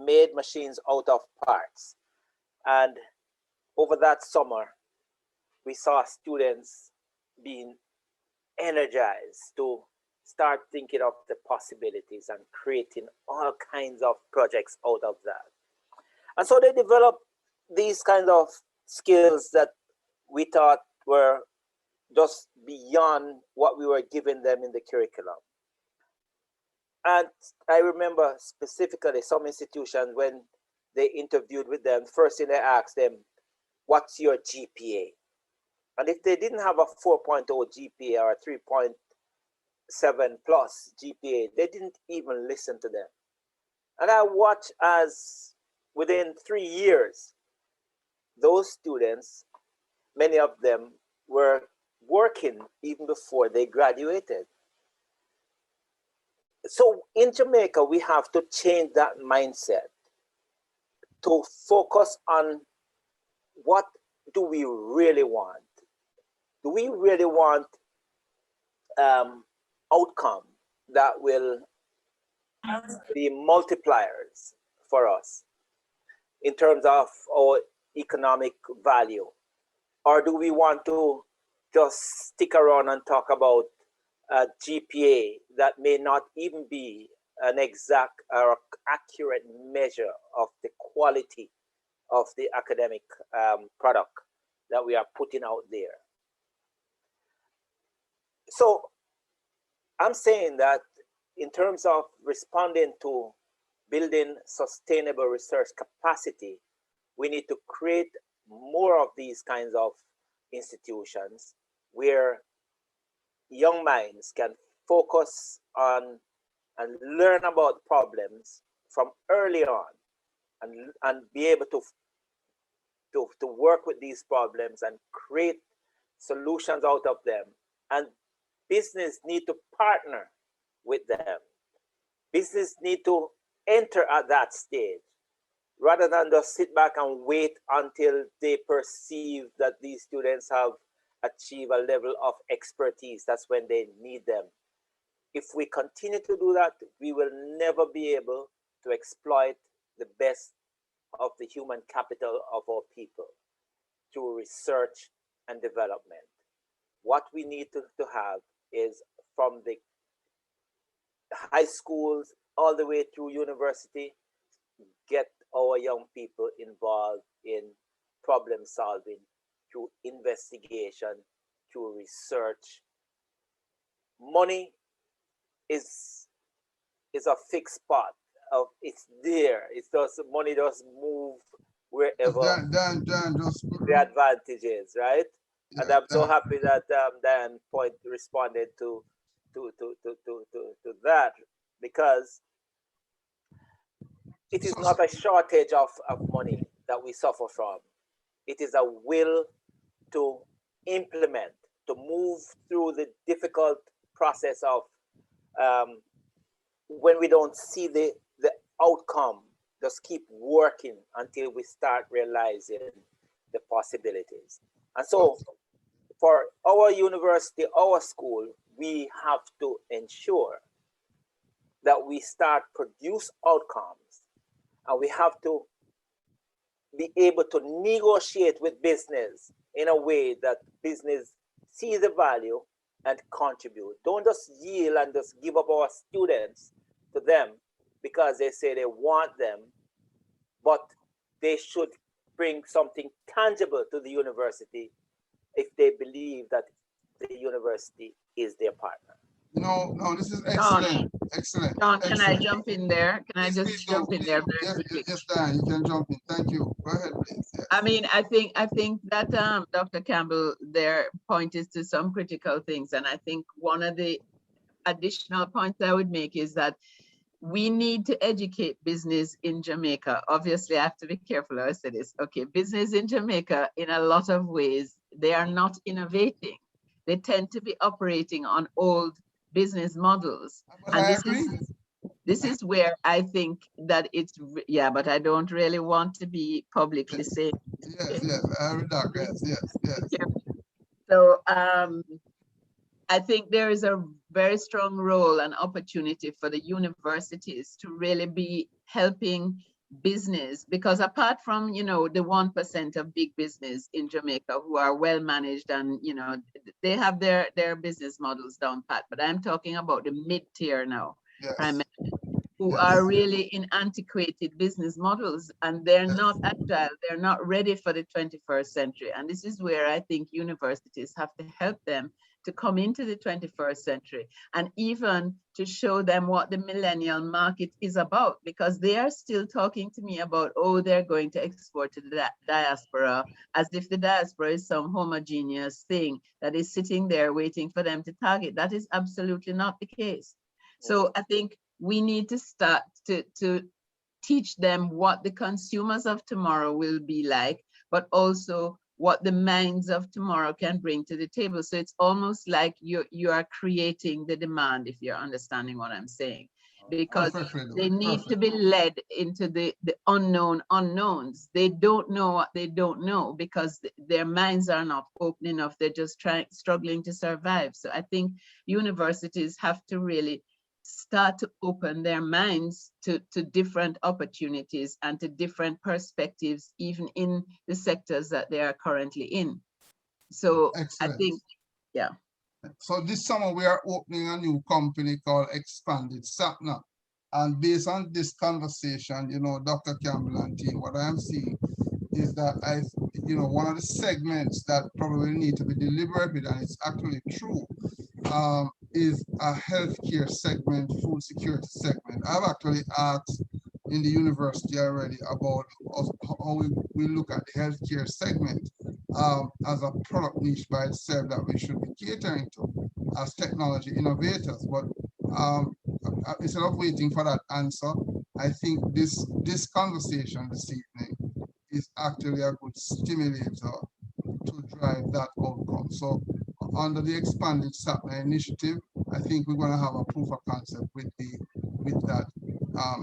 made machines out of parts. And over that summer, we saw students being energized to start thinking of the possibilities and creating all kinds of projects out of that. And so they developed these kinds of skills that we thought were just beyond what we were giving them in the curriculum. And I remember specifically some institutions when they interviewed with them, first thing they asked them, what's your GPA? And if they didn't have a 4.0 GPA or a 3.7 plus GPA, they didn't even listen to them. And I watched as within 3 years, those students, many of them were working even before they graduated. So in Jamaica, we have to change that mindset to focus on what do we really want? Do we really want outcome that will be multipliers for us in terms of our economic value? Or do we want to just stick around and talk about a GPA that may not even be an exact or accurate measure of the quality of the academic product that we are putting out there? So I'm saying that in terms of responding to building sustainable research capacity, we need to create more of these kinds of institutions where young minds can focus on and learn about problems from early on and be able to work with these problems and create solutions out of them. And business need to partner with them. Business need to enter at that stage rather than just sit back and wait until they perceive that these students have achieved a level of expertise. That's when they need them. If we continue to do that, we will never be able to exploit the best of the human capital of our people through research and development. What we need to have is from the high schools all the way through university, get our young people involved in problem solving through investigation, through research. Money is a fixed spot. It's there. It's just money does move wherever the advantage is, right? Yeah, and I'm so happy that Dan Point responded to that, because it is not a shortage of money that we suffer from. It is a will to implement, to move through the difficult process of when we don't see the outcome, just keep working until we start realizing the possibilities. And so for our university, our school, we have to ensure that we start produce outcomes, and we have to be able to negotiate with business in a way that business sees the value and contribute. Don't just yield and just give up our students to them because they say they want them, but they should bring something tangible to the university if they believe that the university is their partner. No, this is excellent. Excellent. John, excellent. Can I jump in there? Can I just jump in there very quickly? Yes, Dan, you can jump in. Thank you. Go ahead, please. Yes. I mean, I think that Dr. Campbell, their point is to some critical things. And I think one of the additional points I would make is that we need to educate business in Jamaica. Obviously, I have to be careful how I say this. Okay, business in Jamaica, in a lot of ways, they are not innovating. They tend to be operating on old business models. And this is where I think that it's, yeah, but I don't really want to be publicly saying. Yes, yes. So I think there is a very strong role and opportunity for the universities to really be helping business, because apart from, you know, the 1% of big business in Jamaica who are well managed and, you know, they have their business models down pat, but I'm talking about the mid-tier now, yes. Primarily, who yes. are really in antiquated business models, and they're yes. not agile, they're not ready for the 21st century. And this is where I think universities have to help them to come into the 21st century, and even to show them what the millennial market is about, because they are still talking to me about, oh, they're going to export to the diaspora, as if the diaspora is some homogeneous thing that is sitting there waiting for them to target. That is absolutely not the case. So I think we need to start to teach them what the consumers of tomorrow will be like, but also what the minds of tomorrow can bring to the table. So it's almost like you are creating the demand, if you're understanding what I'm saying, because they need to be led into the unknown unknowns. They don't know what they don't know because their minds are not open enough. They're just struggling to survive. So I think universities have to really start to open their minds to different opportunities and to different perspectives, even in the sectors that they are currently in. So excellent. I think, yeah. So this summer we are opening a new company called Expanded Sapna. And based on this conversation, you know, Dr. Campbell and team, what I am seeing is that one of the segments that probably need to be deliberate with, and it's actually true, is a healthcare segment, food security segment. I've actually asked in the university already about how we look at the healthcare segment as a product niche by itself that we should be catering to as technology innovators. But instead of waiting for that answer, I think this conversation this evening is actually a good stimulator to drive that outcome. So under the Expanded SAPNA initiative, I think we're going to have a proof of concept with that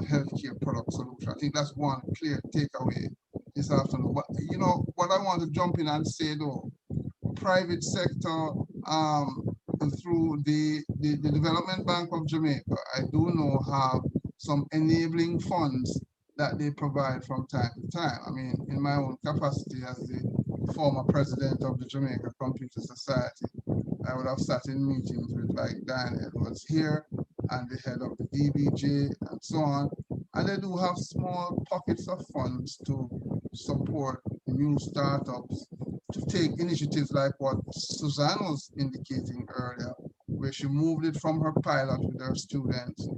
healthcare product solution. I think that's one clear takeaway this afternoon. But you know what I want to jump in and say though, private sector through the Development Bank of Jamaica, I do know have some enabling funds that they provide from time to time. I mean, in my own capacity as the former president of the Jamaica Computer Society, I would have sat in meetings with like Dan Edwards here and the head of the DBJ and so on. And they do have small pockets of funds to support new startups, to take initiatives like what Suzanne was indicating earlier, where she moved it from her pilot with her students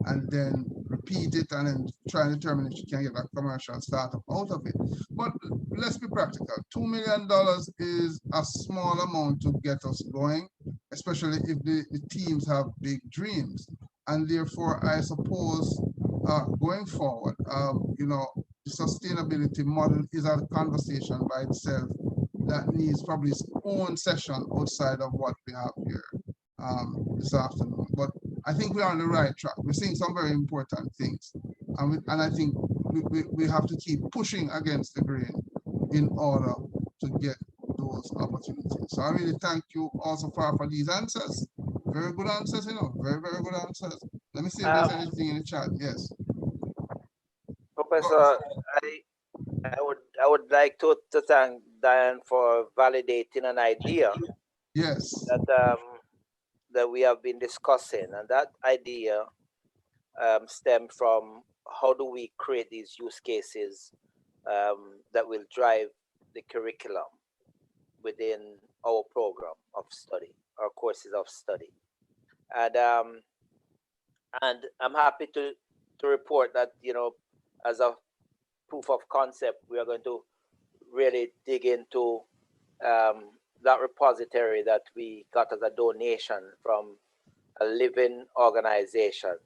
and then repeat it and then try and determine if she can get a commercial startup out of it. But let's be practical. $2 million is a small amount to get us going, especially if the teams have big dreams. And therefore, I suppose going forward, the sustainability model is a conversation by itself that needs probably its own session outside of what we have here this afternoon. But I think we're on the right track. We're seeing some very important things. And I think we have to keep pushing against the grain in order to get those opportunities. So I really thank you also for these answers. Very good answers, very, very good answers. Let me see if there's anything in the chat. Yes. Professor, I would like to thank Diane for validating an idea. Yes. That we have been discussing, and that idea stemmed from how do we create these use cases that will drive the curriculum within our program of study, our courses of study. And I'm happy to report that, as a proof of concept, we are going to really dig into that repository that we got as a donation from a living organization,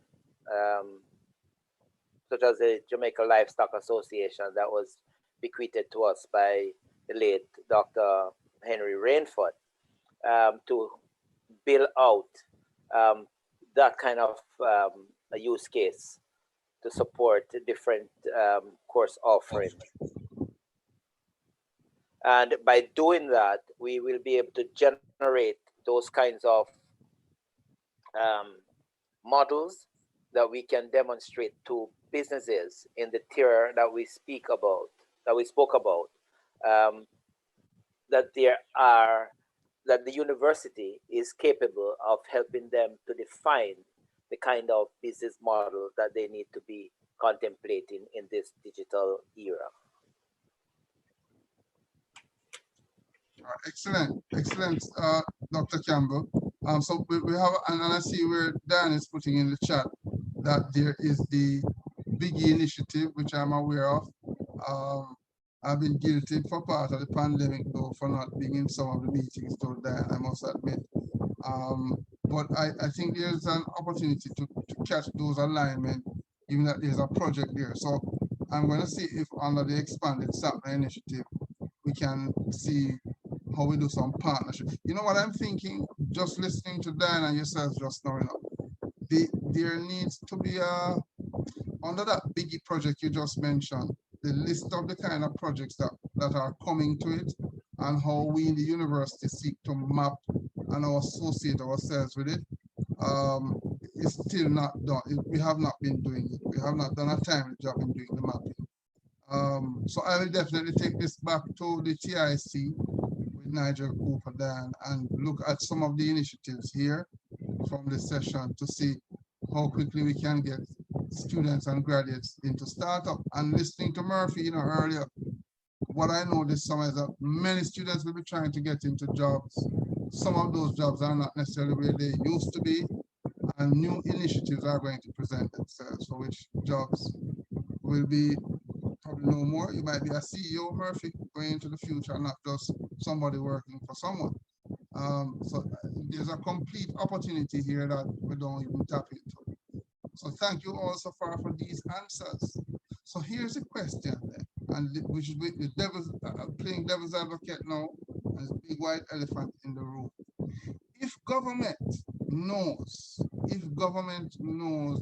such as the Jamaica Livestock Association, that was bequeathed to us by the late Dr. Henry Rainford, to build out that kind of a use case to support different course offerings. And by doing that, we will be able to generate those kinds of models that we can demonstrate to businesses in the tier that we spoke about, that the university is capable of helping them to define the kind of business model that they need to be contemplating in this digital era. Excellent, excellent, Dr. Campbell. So we have, and I see where Dan is putting in the chat that there is the Biggie initiative, which I'm aware of. I've been guilty for part of the pandemic, though, for not being in some of the meetings, though, Dan, I must admit. But I think there's an opportunity to catch those alignment, even that there's a project there. So I'm going to see if under the expanded SAPNA initiative, we can see how we do some partnership. You know what I'm thinking? Just listening to Dan and yourself just now, there needs to be under that Biggie project you just mentioned, the list of the kind of projects that are coming to it and how we in the university seek to map and associate ourselves with it. It's still not done. We have not been doing it. We have not done a timely job in doing the mapping. So I will definitely take this back to the TIC with Nigel Cooper, Dan, and look at some of the initiatives here from the session to see how quickly we can get students and graduates into startup. And listening to Murphy, earlier, what I know this summer is that many students will be trying to get into jobs. Some of those jobs are not necessarily where they used to be, and new initiatives are going to present themselves for which jobs will be probably no more. You might be a CEO, Murphy, going into the future, not just somebody working for someone. So there's a complete opportunity here that we don't even tap into. So thank you all so far for these answers. So here's a question then, and we should be the devil's playing devil's advocate now, and the big white elephant in the room. If government knows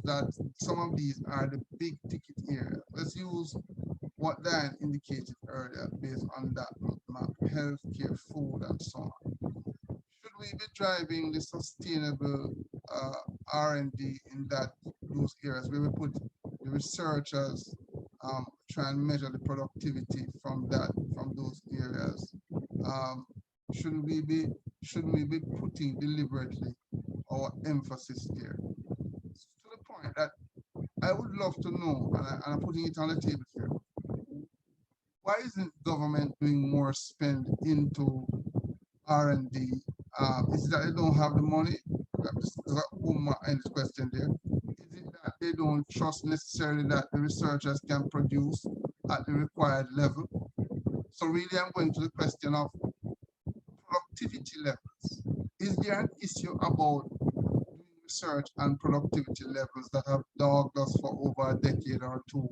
that some of these are the big ticket areas, let's use what Dan indicated earlier based on that map, healthcare, food, and so on. Should we be driving the sustainable R&D in those areas where we put the researchers try and measure the productivity from those areas? Shouldn't we be putting deliberately our emphasis there? To the point that I would love to know, and I'm putting it on the table here, why isn't government doing more spend into R&D? Is it that they don't have the money? There's a end question there. Is it that they don't trust necessarily that the researchers can produce at the required level? So really I'm going to the question of productivity levels. Is there an issue about doing research and productivity levels that have dogged us for over a decade or two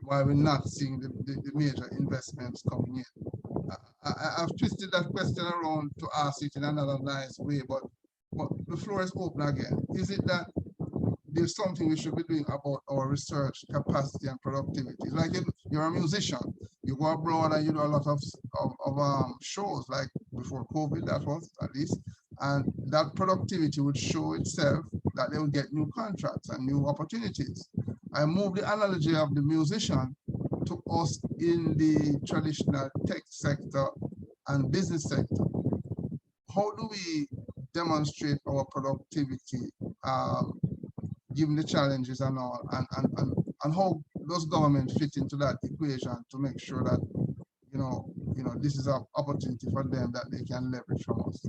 while we're not seeing the major investments coming in? I've twisted that question around to ask it in another nice way, but the floor is open again. Is it that there's something we should be doing about our research capacity and productivity? Like if you're a musician, you go abroad and you do a lot of shows, like before COVID, that was at least, and that productivity would show itself that they will get new contracts and new opportunities. I move the analogy of the musician to us in the traditional tech sector and business sector. How do we demonstrate our productivity given the challenges and all, and how does government fit into that equation to make sure that this is an opportunity for them that they can leverage from us?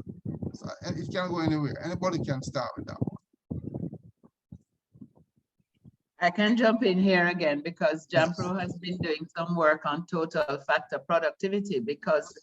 So, and it can go anywhere. Anybody can start with that one. I can jump in here again because Jampro has been doing some work on total factor productivity, because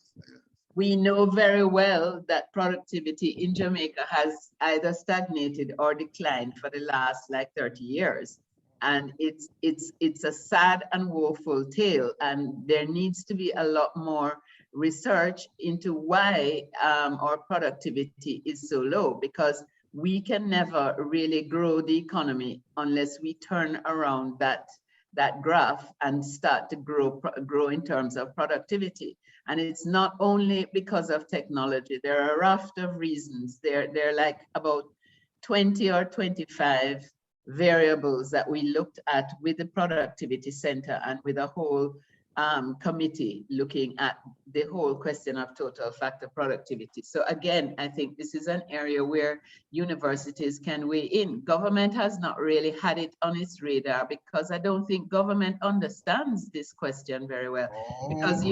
we know very well that productivity in Jamaica has either stagnated or declined for the last like 30 years. And it's a sad and woeful tale. And there needs to be a lot more research into why our productivity is so low, because we can never really grow the economy unless we turn around that graph and start to grow in terms of productivity. And it's not only because of technology. There are a raft of reasons. There are like about 20 or 25 variables that we looked at with the Productivity Center and with a whole committee looking at the whole question of total factor productivity. So again, I think this is an area where universities can weigh in. Government has not really had it on its radar because I don't think government understands this question very well. Because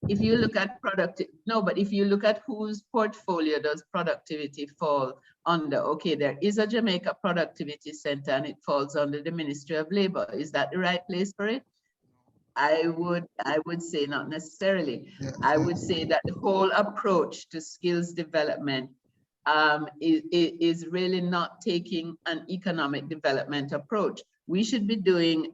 if you look at but if you look at whose portfolio does productivity fall under, okay, there is a Jamaica Productivity Center and it falls under the Ministry of Labor. Is that the right place for it? I would say not necessarily. Yes, I would say that the whole approach to skills development is really not taking an economic development approach. We should be doing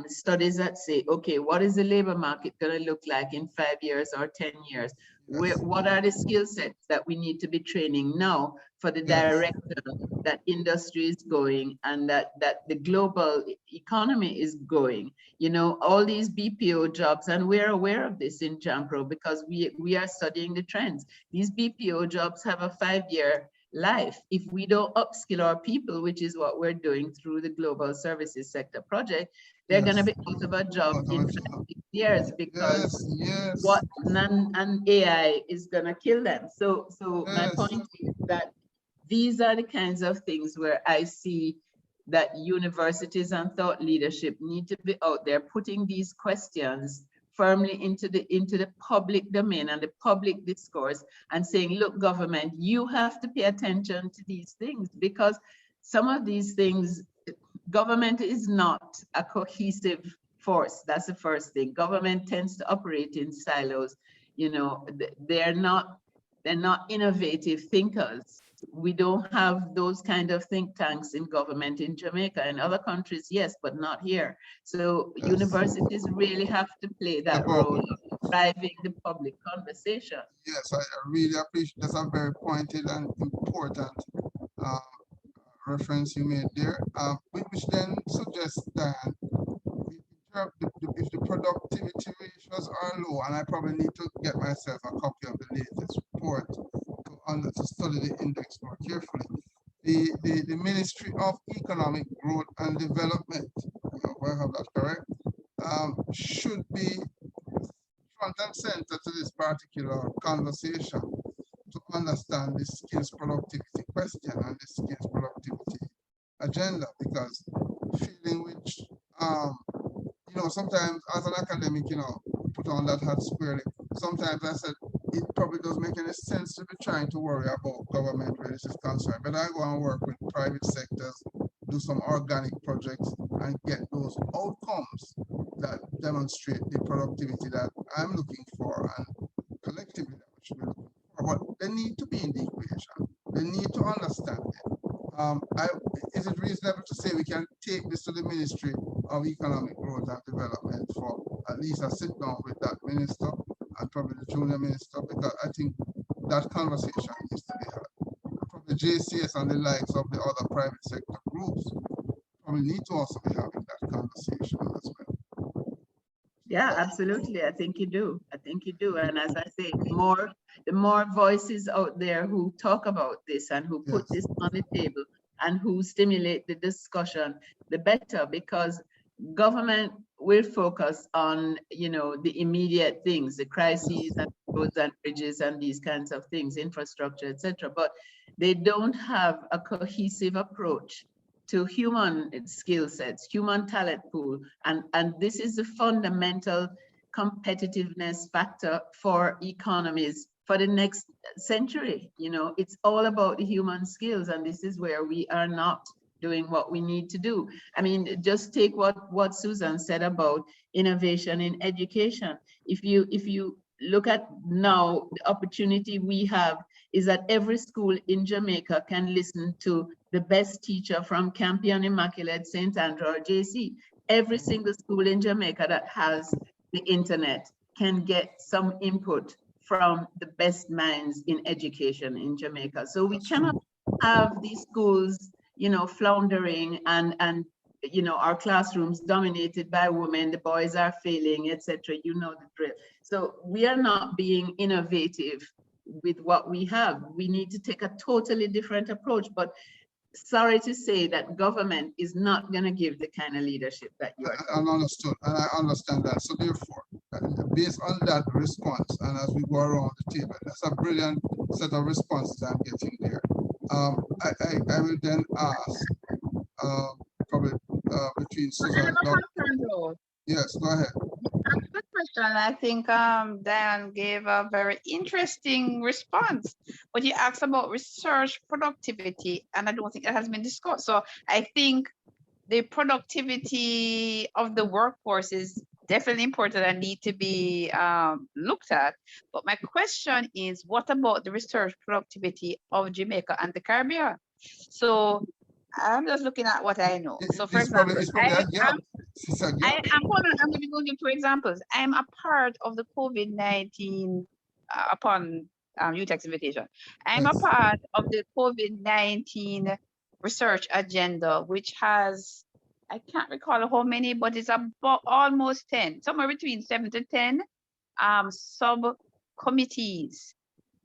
studies that say, okay, what is the labor market going to look like in 5 years or 10 years? What are the skill sets that we need to be training now for the direction that industry is going and that the global economy is going? You know, all these BPO jobs, and we're aware of this in JAMPRO because we are studying the trends. These BPO jobs have a 5-year life. If we don't upskill our people, which is what we're doing through the Global Services Sector Project, they're going to be out of a job in 5 years because what and AI is going to kill them. So my point is that these are the kinds of things where I see that universities and thought leadership need to be out there putting these questions firmly into the public domain and the public discourse and saying, look, government, you have to pay attention to these things because some of these things, government is not a cohesive force. That's the first thing. Government tends to operate in silos. You know, they're not innovative thinkers. We don't have those kind of think tanks in government in Jamaica. In other countries, yes, but not here. So universities really have to play that role of driving the public conversation. Yes, I really appreciate that's a very pointed and important reference you made there, which then suggests that if the productivity ratios are low, and I probably need to get myself a copy of the latest report to study the index more carefully. The Ministry of Economic Growth and Development, if I have that correct, should be front and center to this particular conversation to understand the skills productivity question and the skills productivity agenda, because feeling which you know, sometimes as an academic, you know, put on that hat squarely, sometimes I said it probably doesn't make any sense to be trying to worry about government where this is concerned, but I go and work with private sectors, do some organic projects and get those outcomes that demonstrate the productivity that I'm looking for and collectively that we should be looking for. But they need to be in the equation. They need to understand it. Is it reasonable to say we can take this to the Ministry of Economic Growth and Development for at least a sit down with that minister and probably the junior minister, because I think that conversation needs to be had. Probably JCS and the likes of the other private sector groups probably need to also be having that conversation as well. Yeah, absolutely. I think you do. I think you do. And as I say, the more voices out there who talk about this and who put this on the table and who stimulate the discussion, the better, because government will focus on, you know, the immediate things, the crises and roads and bridges and these kinds of things, infrastructure, etc. But they don't have a cohesive approach to human skill sets, human talent pool. And this is the fundamental competitiveness factor for economies for the next century. You know, it's all about the human skills, and this is where we are not doing what we need to do. I mean, just take what Susan said about innovation in education. If you look at now, the opportunity we have is that every school in Jamaica can listen to the best teacher from Campion Immaculate, St. Andrew, or JC. Every single school in Jamaica that has the internet can get some input from the best minds in education in Jamaica. So we cannot have these schools, you know, floundering and you know, our classrooms dominated by women, the boys are failing, etc. You know the drill. So we are not being innovative with what we have. We need to take a totally different approach. But sorry to say that government is not going to give the kind of leadership that you are. I understood, and I understand that. So therefore, based on that response, and as we go around the table, that's a brilliant set of responses I'm getting there. I will then ask, probably between Susan. Yes, go ahead. Good question. I think Dan gave a very interesting response. But you asked about research productivity, and I don't think that has been discussed. So I think the productivity of the workforce is definitely important and need to be looked at. But my question is, what about the research productivity of Jamaica and the Caribbean? So I'm just looking at what I know. So for example, it's probably a gap. It's a gap. I'm going to give 2 examples. I'm a part of the COVID-19 upon UTEC's invitation. I'm a Yes. part of the COVID-19 research agenda, which has, I can't recall how many, but it's about almost 10, somewhere between 7 to 10 subcommittees.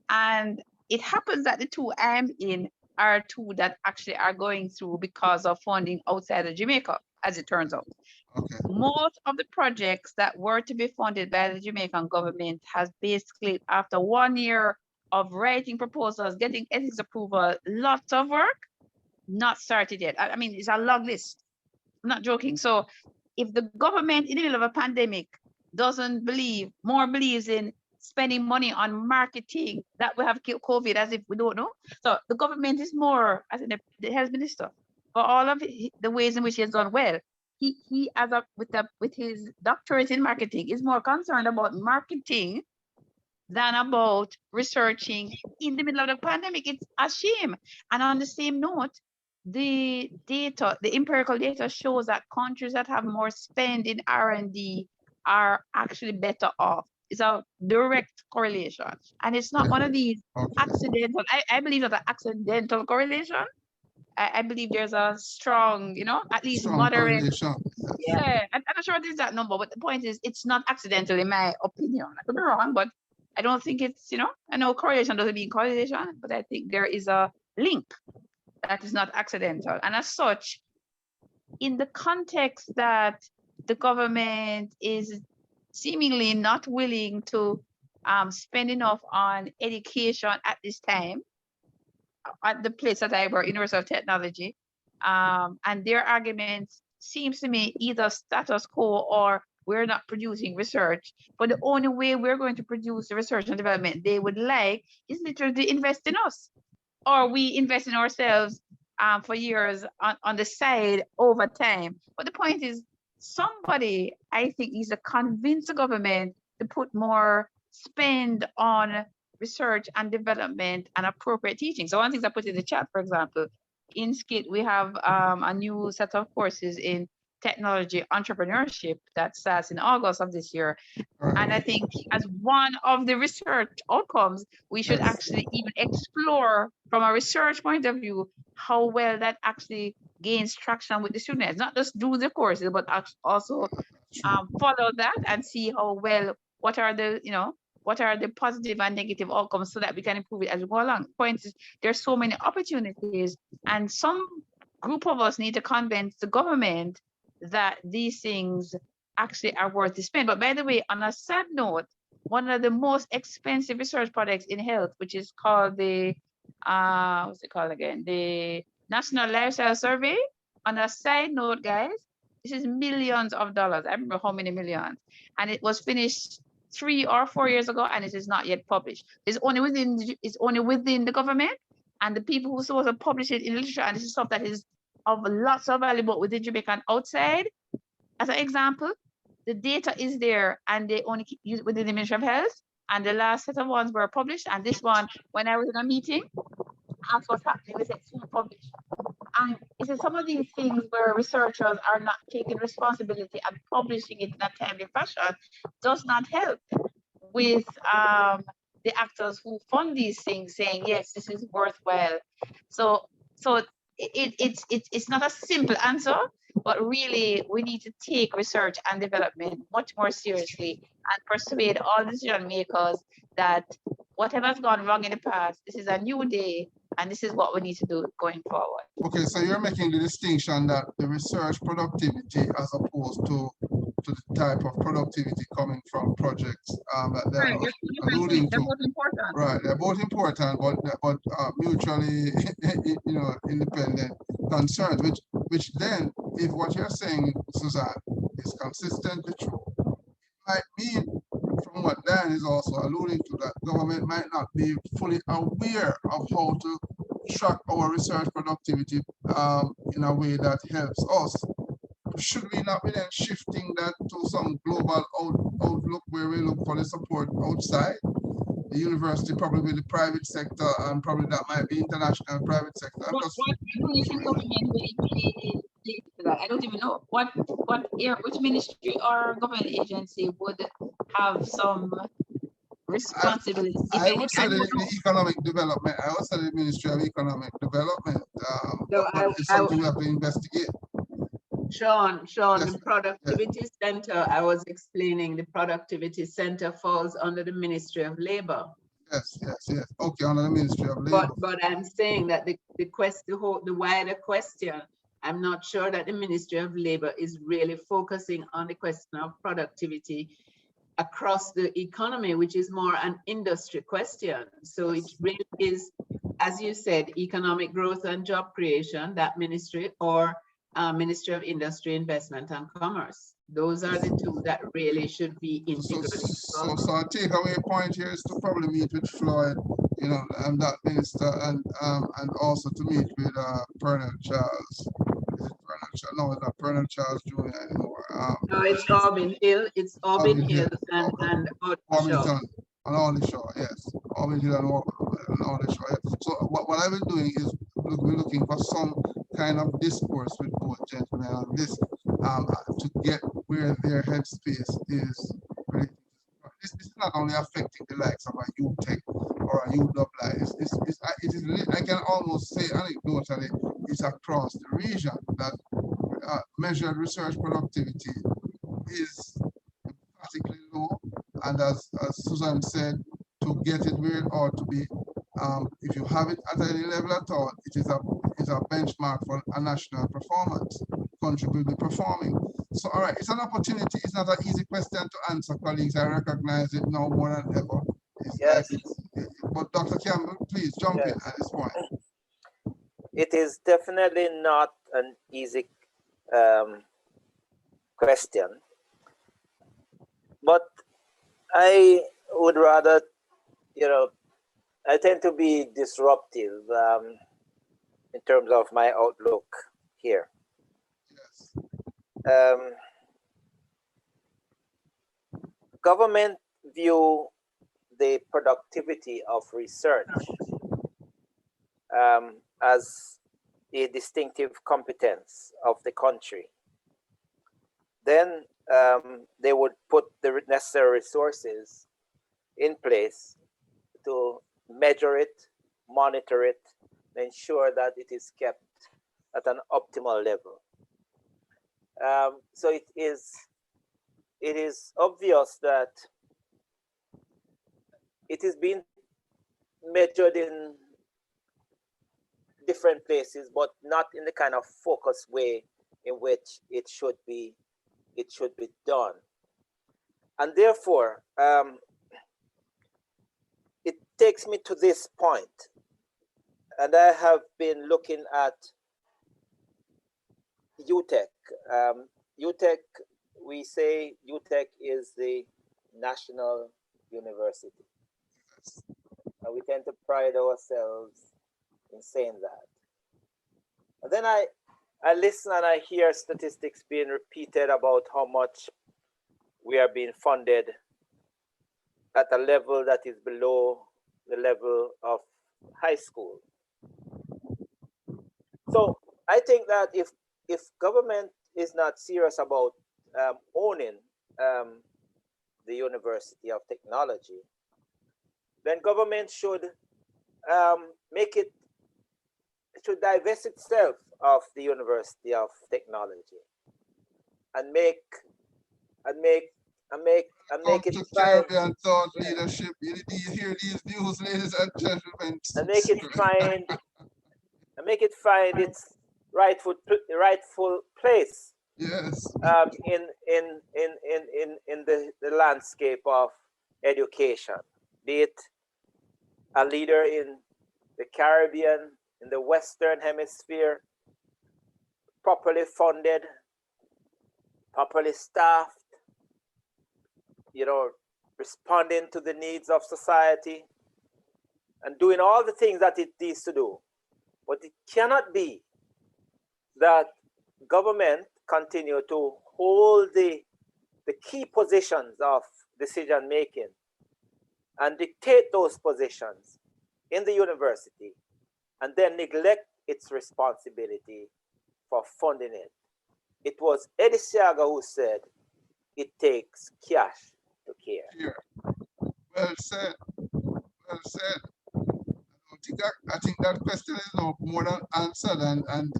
And it happens that the 2 I'm in are 2 that actually are going through because of funding outside of Jamaica, as it turns out. Okay. Most of the projects that were to be funded by the Jamaican government has basically, after 1 year of writing proposals, getting ethics approval, lots of work, not started yet. I mean, it's a long list. I'm not joking. So if the government in the middle of a pandemic doesn't believes in spending money on marketing that we have killed COVID as if we don't know. So the government is more, as in the health minister, for all of the ways in which he has done well. He as a with his doctorate in marketing is more concerned about marketing than about researching in the middle of the pandemic. It's a shame. And on the same note, the empirical data shows that countries that have more spend in R&D are actually better off. It's a direct correlation. And it's not one of these accidental, I believe that an accidental correlation. I believe there's a strong, at least Strong moderate. correlation. Yeah, I'm not sure what is that number, but the point is it's not accidental in my opinion. I could be wrong, but I don't think it's, I know correlation doesn't mean correlation, but I think there is a link that is not accidental. And as such, in the context that the government is seemingly not willing to spend enough on education at this time, at the place that I work, University of Technology, and their arguments seems to me either status quo or we're not producing research. But the only way we're going to produce the research and development they would like is literally invest in us, or we invest in ourselves for years on the side over time. But the point is, somebody, I think, needs to convince the government to put more spend on research and development and appropriate teaching. So one thing I put in the chat, for example, in SKIT, we have a new set of courses in technology entrepreneurship that starts in August of this year. And I think as one of the research outcomes, we should actually even explore from a research point of view, how well that actually gains traction with the students, not just do the courses, but also follow that and see how well, what are the positive and negative outcomes so that we can improve it as we go along. The point is, there's so many opportunities, and some group of us need to convince the government that these things actually are worth the spend. But by the way, on a sad note, one of the most expensive research projects in health, which is called the, what's it called again? The National Lifestyle Survey. On a side note, guys, this is millions of dollars. I remember how many millions. And it was finished 3 or 4 years ago, and it is not yet published. It's only within the government, and the people who supposed to publish it in literature, and this is stuff that is of lots of value, but within Jamaica and outside. As an example, the data is there, and they only use it within the Ministry of Health. And the last set of ones were published, and this one, when I was in a meeting, asked what's happening, they said soon published. And it's some of these things where researchers are not taking responsibility and publishing it in a timely fashion does not help with the actors who fund these things saying, yes, this is worthwhile. So it's not a simple answer, but really we need to take research and development much more seriously and persuade all decision makers that whatever's gone wrong in the past, this is a new day, and this is what we need to do going forward. Okay, so you're making the distinction that the research productivity as opposed to the type of productivity coming from projects that they're alluding to. They're both important. Right, they're both important, but mutually, independent concerns. Which then, if what you're saying, Suzanne, is consistently true, might mean, from what Dan is also alluding to, that government might not be fully aware of how to track our research productivity in a way that helps us. Should we not be then shifting that to some global outlook where we look for the support outside? The university, probably the private sector, and probably that might be international private sector. What do you think government will play into that? I don't even know. Which ministry or government agency would have some responsibility? I would say the economic development. I would say the Ministry of Economic Development. So but it's something we have to investigate. Sean, Yes, the productivity center, I was explaining the productivity center falls under the Ministry of Labor. Yes. Okay, under the Ministry of Labor. But I'm saying that the wider question, I'm not sure that the Ministry of Labor is really focusing on the question of productivity across the economy, which is more an industry question. So it really is, as you said, economic growth and job creation, that ministry, or Ministry of Industry, Investment and Commerce. Those are the two that really should be integrated. So a takeaway point here is to probably meet with Floyd, and that minister, and also to meet with Colonel Charles. Is it Colonel Charles? No, it's not Colonel Charles Jr. anymore. No, it's Auburn Hill. It's Auburn Hill and Ormington and Orlishaw, yes. Auburn Hill and Orlishaw. Yes. So what I've been doing is we're looking for some kind of discourse with both gentlemen on this, to get where their headspace is. This is not only affecting the likes of a UTech or a UWI. I can almost say anecdotally, it's across the region that measured research productivity is particularly low. And as Susan said, to get it where it ought to be, if you have it at any level at all, it is a benchmark for a national performance. Country will be performing. So, all right, it's an opportunity. It's not an easy question to answer, colleagues. I recognize it now more than ever. Yes. But Dr. Campbell, please jump in at this point. It is definitely not an easy question, but I would rather, I tend to be disruptive in terms of my outlook here. Yes. Government view the productivity of research as a distinctive competence of the country. Then they would put the necessary resources in place to measure it, monitor it, ensure that it is kept at an optimal level. So it is obvious that it is being measured in different places, but not in the kind of focused way in which it should be done. And therefore, it takes me to this point. And I have been looking at UTech. UTech, we say UTech is the national university. And we tend to pride ourselves in saying that. And then I listen and I hear statistics being repeated about how much we are being funded at a level that is below the level of high school. So I think that if government is not serious about owning the University of Technology, then government should should divest itself of the University of Technology and make it Caribbean thought leadership. You hear these views, ladies and gentlemen. And make it find its rightful place. Yes. In the landscape of education, be it a leader in the Caribbean, in the Western Hemisphere, properly funded, properly staffed, you know, responding to the needs of society and doing all the things that it needs to do. But it cannot be that government continue to hold the key positions of decision making and dictate those positions in the university and then neglect its responsibility for funding it. It was Eddie Siaga who said, it takes cash to care. Here. Well said. Well said. I think that question is now more than answered, and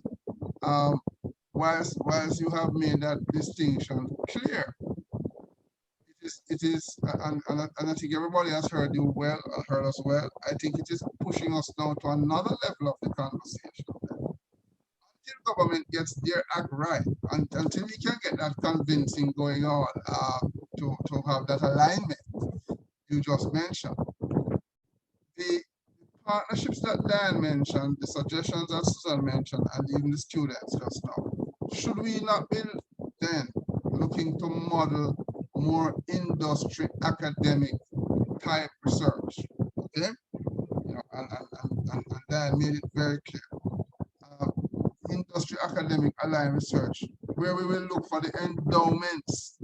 whilst you have made that distinction clear, it is, and I think everybody has heard you well, heard us well. I think it is pushing us now to another level of the conversation. Until government gets their act right, and until we can get that convincing going on, to have that alignment you just mentioned, the partnerships that Dan mentioned, the suggestions that Susan mentioned, and even the students just now, should we not be then looking to model more industry academic type research? Okay, you know, and Dan made it very clear. Industry academic aligned research, where we will look for the endowments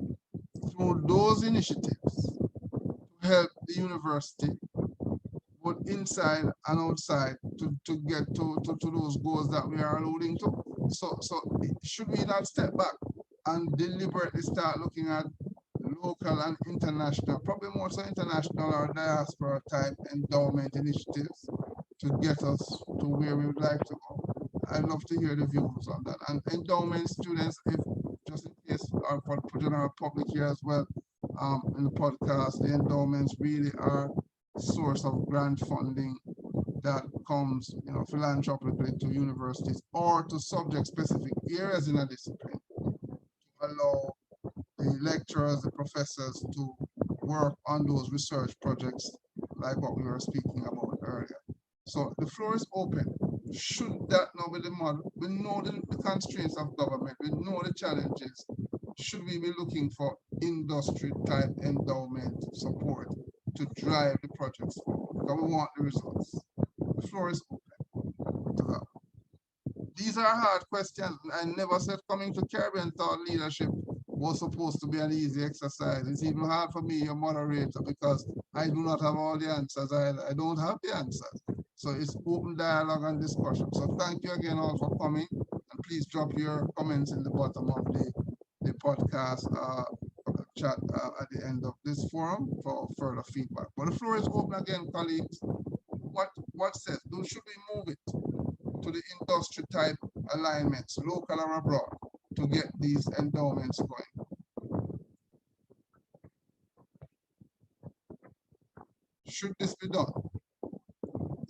through those initiatives to help the university both inside and outside to get to those goals that we are alluding to. So should we not step back and deliberately start looking at local and international, probably more so international or diaspora type endowment initiatives to get us to where we would like to go? I'd love to hear the views on that. And endowment students, if just in case, or for general public here as well, in the podcast, the endowments really are source of grant funding that comes, you know, philanthropically to universities or to subject-specific areas in a discipline to allow the lecturers, the professors to work on those research projects like what we were speaking about earlier. So the floor is open. Should that now be the model? We know the constraints of government, we know the challenges. Should we be looking for industry type endowment support to drive the projects forward? Because we want the results. The floor is open to that. These are hard questions. I never said coming to Caribbean thought leadership was supposed to be an easy exercise. It's even hard for me, your moderator, because I do not have all the answers. I don't have the answers. So it's open dialogue and discussion. So thank you again all for coming. And please drop your comments in the bottom of the podcast chat at the end of this forum for further feedback. But the floor is open again, colleagues. What says? Should we move it to the industry type alignments, local or abroad, to get these endowments going? Should this be done?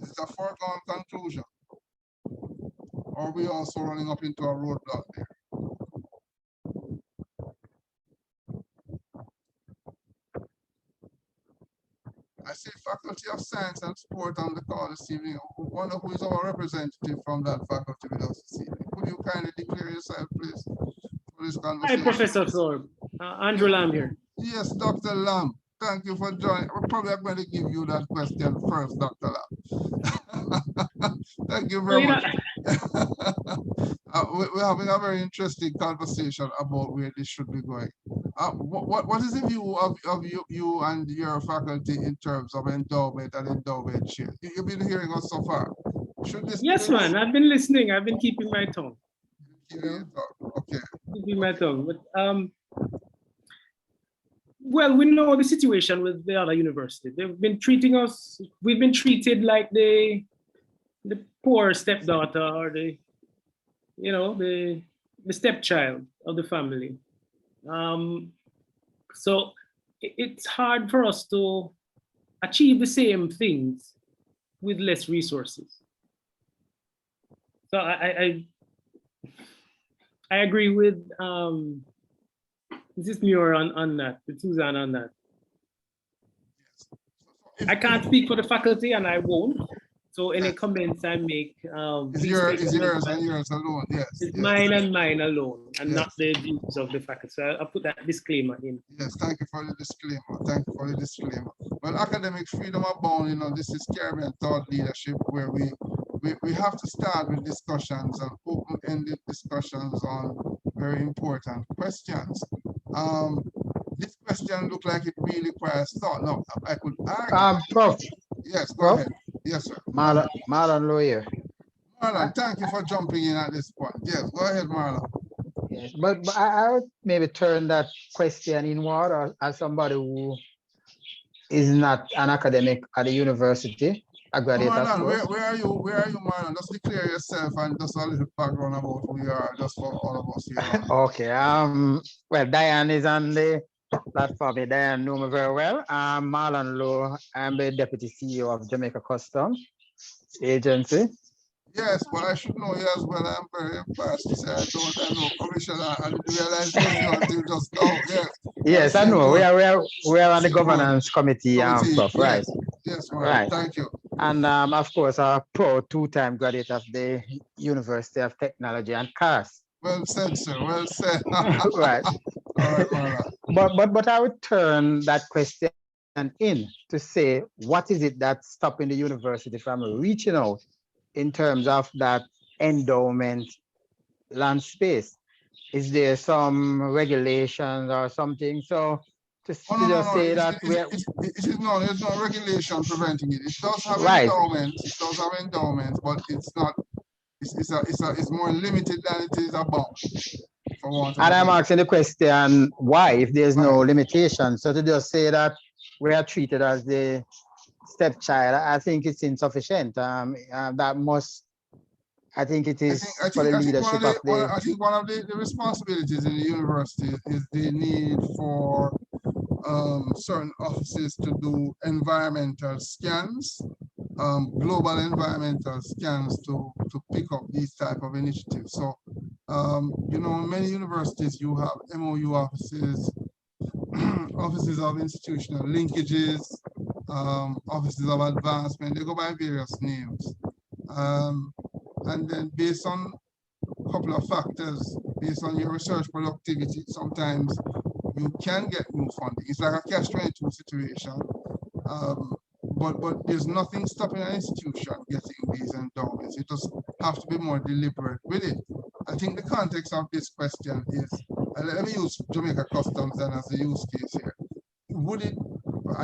Is it a foregone conclusion? Or are we also running up into a roadblock there? I see Faculty of Science and Sport on the call this evening. I wonder who is our representative from that faculty with us this evening. Could you kindly declare yourself, please, for this conversation? Hi, Professor Thorpe. Andrew Lamb here. Yes, Dr. Lamb. Thank you for joining. We're probably going to give you that question first, Dr. Lamb. Thank you very much. We're having a very interesting conversation about where this should be going. What is the view of you and your faculty in terms of endowment and endowment share? You've been hearing us so far. Should this? Yes, man. I've been listening. I've been keeping my tongue. Okay. Keeping my tongue. But well, we know the situation with the other university. They've been treating us. We've been treated like the poor stepdaughter or the stepchild of the family. So it's hard for us to achieve the same things with less resources. So I agree with Mrs. Muir on that, with Suzanne on that. I can't speak for the faculty and I won't, So any comments I make, Is please your take is them yours as and yours alone? Yes. it's Yes. mine and mine alone, and Yes. not the views of the faculty. So I'll put that disclaimer in. Yes, thank you for the disclaimer. Thank you for the disclaimer. Well, academic freedom abound, you know, this is Caribbean thought leadership where we have to start with discussions and open-ended discussions on very important questions. This question looked like it really requires thought. No, I could argue. Prof. Yes, go Prof. ahead. Yes, sir. Marlon Lawyer. Marlon, thank you for jumping in at this point. Yes, go ahead, Marlon. Yes, but I would maybe turn that question inward, or as somebody who is not an academic at the university, a graduate, of Marlon, course. where are you? Where are you, Marlon? Just declare yourself and just a little background about who you are, just for all of us here. Okay. Well, Diane is on the platform. Diane know me very well. I'm Marlon Lowe. I'm the deputy CEO of Jamaica Customs Agency. Yes, but I should know you as well. I'm very embarrassed to say I know Commissioner. I didn't realize it was you until just now. Yes. Yes, I know. We are on the governance committee, Prof. Right. Yes, Marlon. Right. Thank you. And of course, a pro two-time graduate of the University of Technology and CAS. Well said, sir. Well said. Right. All right, Marlon. But I would turn that question in to say, what is it that's stopping the university from reaching out in terms of that endowment land space? Is there some regulations or something? So to just say that there's no regulation preventing it. It does have right. endowments. It does have endowments, but it's not. It's more limited than it is about. And I'm asking the question, why, if there's no limitation? So to just say that we are treated as the stepchild, I think it's insufficient. That must, I think it is for the leadership of the... I think one of the responsibilities in the university is the need for certain offices to do environmental scans, global environmental scans to pick up these type of initiatives. So, you know, many universities, you have MOU offices, offices of institutional linkages, offices of advancement, they go by various names. And then based on a couple of factors, based on your research productivity, sometimes you can get new funding. It's like a catch-22 situation. But there's nothing stopping an institution getting these endowments. You just have to be more deliberate with it. I think the context of this question is, let me use Jamaica Customs then as a use case here. Would it,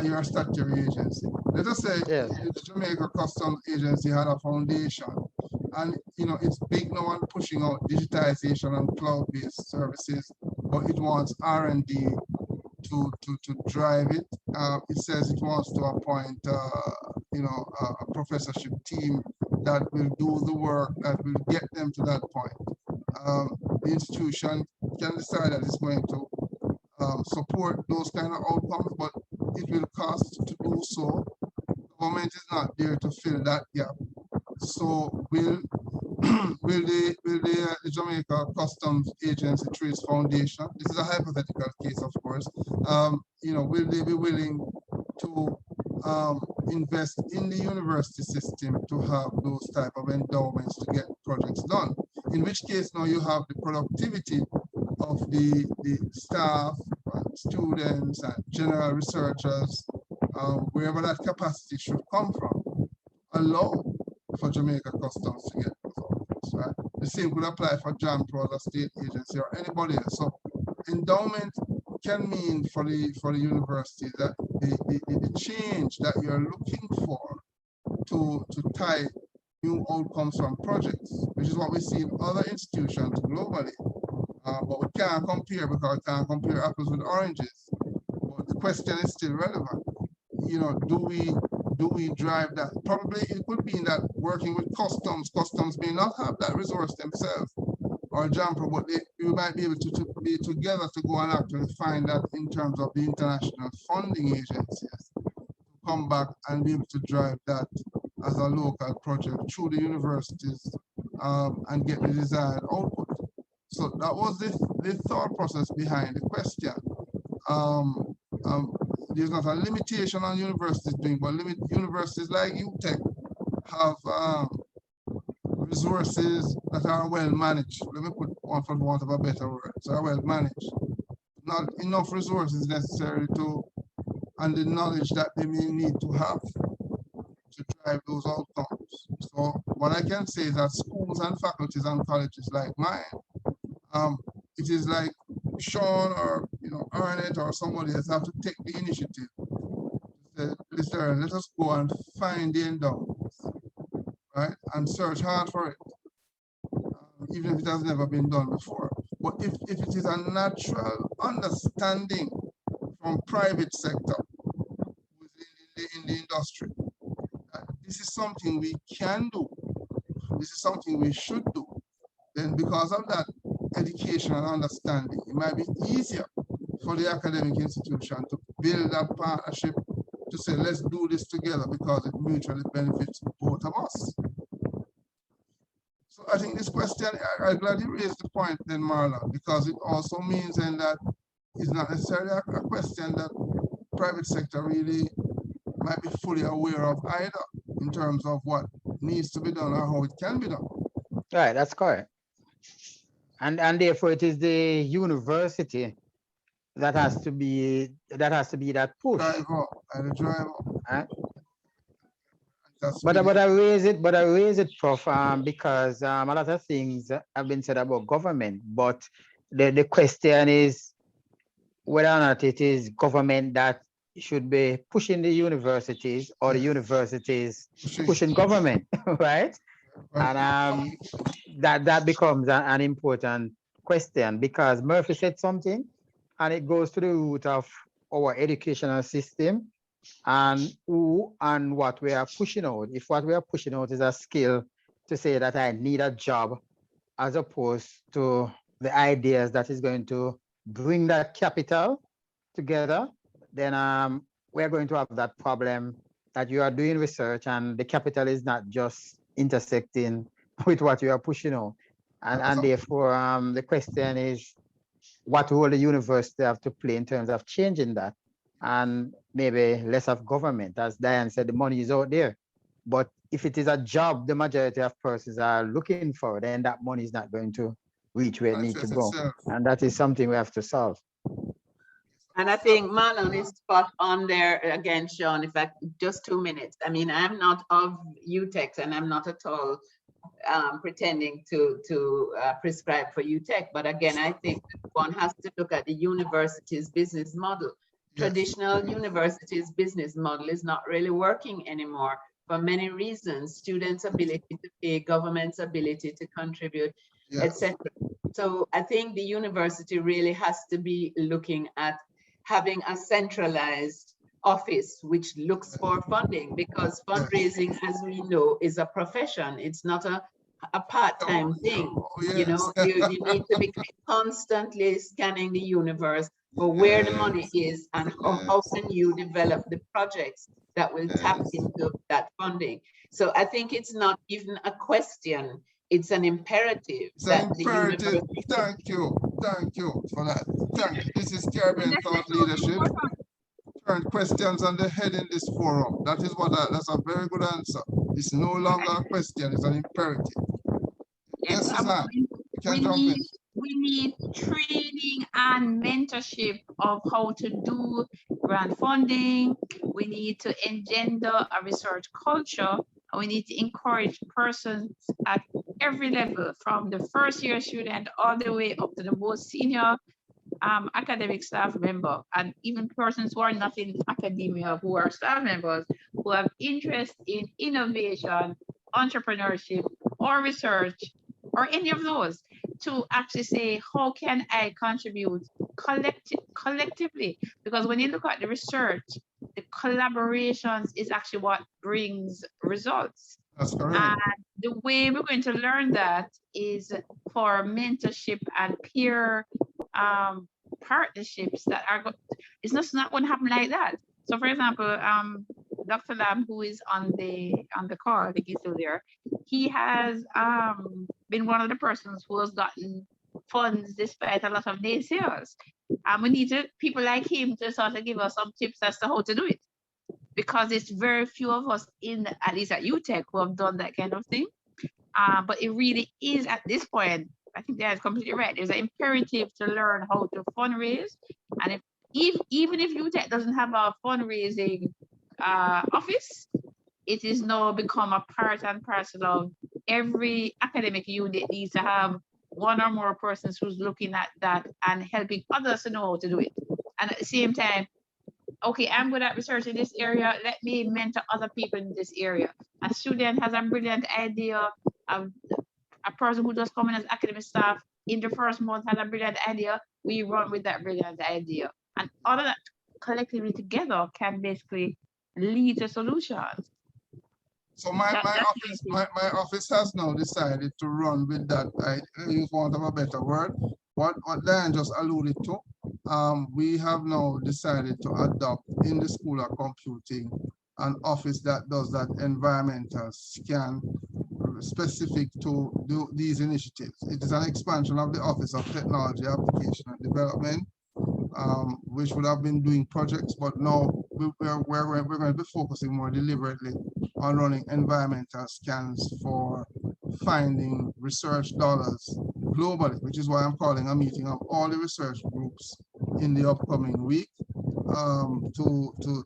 you're a statutory agency. Let us say the Jamaica Customs Agency had a foundation, and you know it's big now and pushing out digitization and cloud-based services, but it wants R&D to drive it. It says it wants to appoint, you know, a professorship team that will do the work that will get them to that point. The institution can decide that it's going to support those kind of outcomes, but it will cost to do so. The government is not there to fill that gap. So will the Jamaica Customs Agency through its foundation, this is a hypothetical case, of course, you know, will they be willing to invest in the university system to have those type of endowments to get projects done? In which case now you have the productivity of the staff, students, and general researchers, wherever that capacity should come from, allow for Jamaica Customs to get results, right? The same would apply for JAMPRO as a state agency or anybody else. So endowment can mean for the university that the change that you're looking for to tie new outcomes from projects, which is what we see in other institutions globally. But we can't compare because we can't compare apples with oranges. But the question is still relevant. You know, do we drive that? Probably it could be in that working with customs may not have that resource themselves or JAMPRO, but we might be able to be together to go and actually find that in terms of the international funding agencies, to come back and be able to drive that as a local project through the universities and get the desired output. So that was the thought process behind the question. There's not a limitation on universities doing, but universities like UTech have resources that are well managed. Let me put one for want of a better word. So are well managed. Not enough resources necessary to, and the knowledge that they may need to have to drive those outcomes. So what I can say is that schools and faculties and colleges like mine, it is like Sean or Arnett or somebody else have to take the initiative. Listen, let us go and find the endowments, right? And search hard for it, even if it has never been done before. But if it is a natural understanding from private sector in the industry, this is something we can do, this is something we should do, then because of that education and understanding, it might be easier for the academic institution to build that partnership to say, let's do this together because it mutually benefits both of us. So I think this question, I'm glad you raised the point then, Marlon, because it also means then that it's not necessarily a question that private sector really might be fully aware of either in terms of what needs to be done or how it can be done. Right, that's correct. And therefore it is the university that has to be that push. Driver, and the driver. Right? But I raise it, Prof, because a lot of things have been said about government, but the question is whether or not it is government that should be pushing the universities or the universities pushing government, right? And that becomes an important question, because Murphy said something and it goes to the root of our educational system and who and what we are pushing out. If what we are pushing out is a skill to say that I need a job, as opposed to the ideas that is going to bring that capital together, then we're going to have that problem that you are doing research and the capital is not just intersecting with what you are pushing out. And therefore, the question is, what role the university have to play in terms of changing that? And maybe less of government. As Diane said, the money is out there. But if it is a job the majority of persons are looking for, then that money is not going to reach where it needs to go. And that is something we have to solve. And I think Marlon is spot on there again, Sean. In fact, just 2 minutes. I mean, I'm not of UTEX and I'm not at all pretending to prescribe for UTEC. But again, I think one has to look at the university's business model. Traditional universities' business model is not really working anymore for many reasons: students' ability to pay, government's ability to contribute, etc. So I think the university really has to be looking at having a centralized office which looks for funding, because fundraising, as we know, is a profession. It's not a part-time thing. You know, you need to be constantly scanning the universe for where the money is and how can you develop the projects that will tap into that funding. So I think it's not even a question, it's an imperative. It's an imperative. Thank you for that. Thank you. This is Caribbean Thought Leadership. Turn questions on the head in this forum. That is that's a very good answer. It's no longer a question, it's an imperative. Yes, Suzanne, you can jump in. We need training and mentorship of how to do grant funding. We need to engender a research culture, and we need to encourage persons at every level, from the first year student all the way up to the most senior academic staff member, and even persons who are not in academia, who are staff members, who have interest in innovation, entrepreneurship, or research, or any of those, to actually say, how can I contribute collectively? Because when you look at the research, the collaborations is actually what brings results. That's correct. And the way we're going to learn that is for mentorship and peer partnerships that are it's not going to happen like that. So for example, Dr. Lam, who is on the call, I think he's still there, he has been one of the persons who has gotten funds despite a lot of naysayers. We need people like him to sort of give us some tips as to how to do it. because it's very few of us at least at UTech, who have done that kind of thing. But it really is at this point, I think that's completely right. There's an imperative to learn how to fundraise. And even if UTech doesn't have a fundraising office, it is now become a part and parcel of every academic unit needs to have one or more persons who's looking at that and helping others to know how to do it. And at the same time, okay, I'm good at research in this area. Let me mentor other people in this area. A student has a brilliant idea. A person who just come in as academic staff in the first month has a brilliant idea. We run with that brilliant idea. And all of that collectively together can basically lead to solutions. So my office has now decided to run with that. I use want of a better word. What Diane just alluded to. We have now decided to adopt in the School of Computing an office that does that environmental scan specific to these initiatives. It is an expansion of the Office of Technology Application and Development, which would have been doing projects, but now we're going to be focusing more deliberately on running environmental scans for finding research dollars globally, which is why I'm calling a meeting of all the research groups in the upcoming week to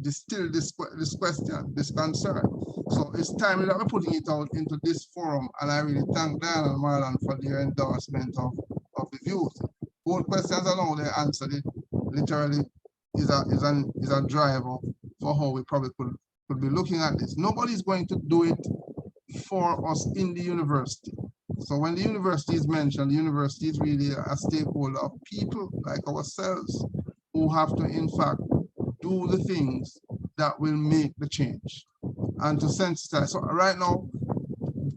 distill this question, this concern. So it's time that we're putting it out into this forum, and I really thank Diane and Marlon for their endorsement of the views. Both questions are now they answered. It literally is a driver for how we probably could be looking at this. Nobody's going to do it for us in the university. So when the university is mentioned, the university is really a stakeholder of people like ourselves who have to, in fact, do the things that will make the change and to sensitize. So right now,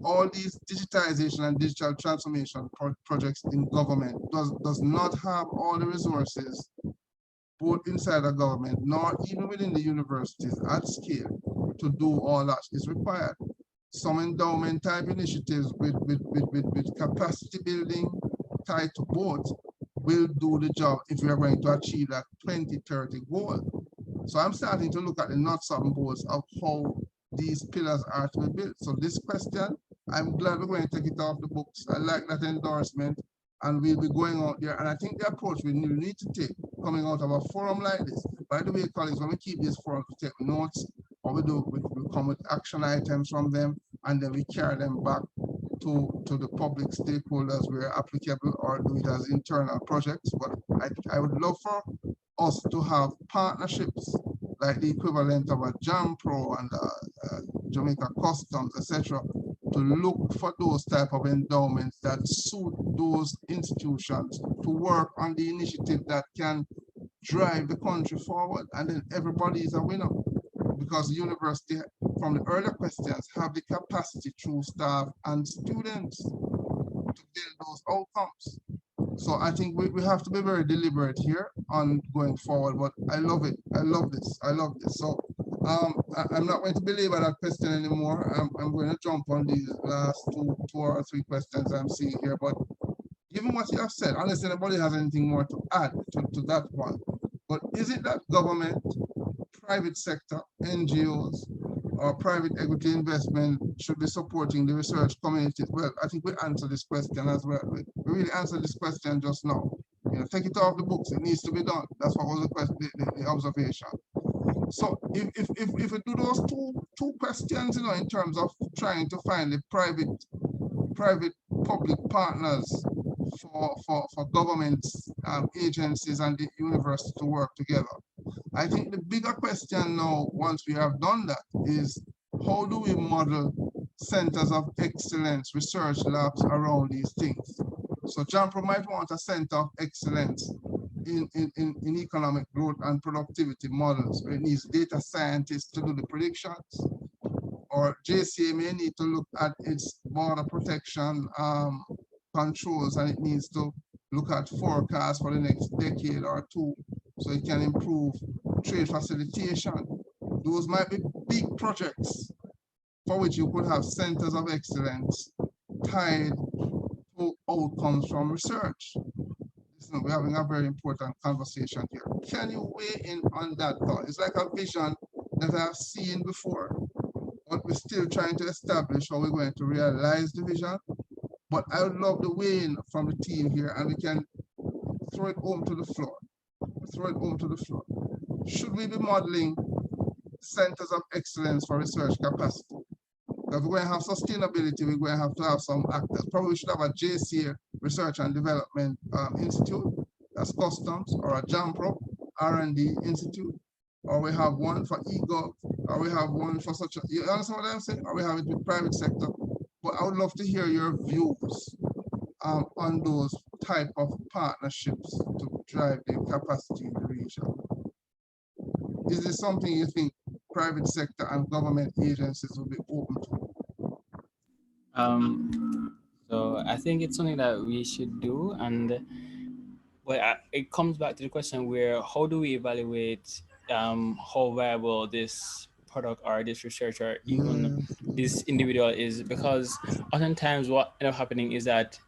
all these digitization and digital transformation projects in government does not have all the resources, both inside the government, nor even within the universities at scale to do all that is required. Some endowment type initiatives with capacity building tied to both will do the job if we are going to achieve that 2030 goal. So I'm starting to look at the nuts and bolts of how these pillars are to be built. So this question, I'm glad we're going to take it off the books. I like that endorsement, and we'll be going out there. And I think the approach we need to take coming out of a forum like this. By the way, colleagues, when we keep this forum to take notes, what we do, we come with action items from them, and then we carry them back to the public stakeholders where applicable, or do it as internal projects. But I would love for us to have partnerships like the equivalent of a JAMPRO and Jamaica Customs, etc., to look for those type of endowments that suit those institutions to work on the initiative that can drive the country forward, and then everybody is a winner. Because the university, from the earlier questions, have the capacity through staff and students to build those outcomes. So I think we have to be very deliberate here on going forward, but I love it. I love this. I love this. So I'm not going to belabor that question anymore. I'm going to jump on these last two or three questions I'm seeing here. But given what you have said, unless anybody has anything more to add to that one, but is it that government, private sector, NGOs, or private equity investment should be supporting the research community? Well, I think we answered this question as well. We really answered this question just now. You know, take it off the books. It needs to be done. That's what was the question, the observation. So if we do those two questions, you know, in terms of trying to find the private public partners for governments, agencies, and the university to work together. I think the bigger question now, once we have done that, is how do we model centers of excellence, research labs around these things? So JAMPRO might want a center of excellence in economic growth and productivity models, where it needs data scientists to do the predictions, or JCA may need to look at its border protection controls, and it needs to look at forecasts for the next decade or two, so it can improve trade facilitation. Those might be big projects for which you could have centers of excellence tied to outcomes from research. Listen, we're having a very important conversation here. Can you weigh in on that thought? It's like a vision that I've seen before, but we're still trying to establish how we're going to realize the vision. But I would love the weigh-in from the team here, and we can throw it home to the floor. Throw it home to the floor. Should we be modeling centers of excellence for research capacity? If we're going to have sustainability, we're going to have some actors. Probably we should have a JCA Research and Development Institute, that's customs, or a JAMPRO R&D Institute, or we have one for eGov, or we have one for such a, you understand what I'm saying? Or we have it with private sector. But I would love to hear your views on those type of partnerships to drive the capacity in the region. Is this something you think private sector and government agencies will be open to? So I think it's something that we should do, and it comes back to the question where how do we evaluate how viable this product or this research or even this individual is, because oftentimes what ends up happening is that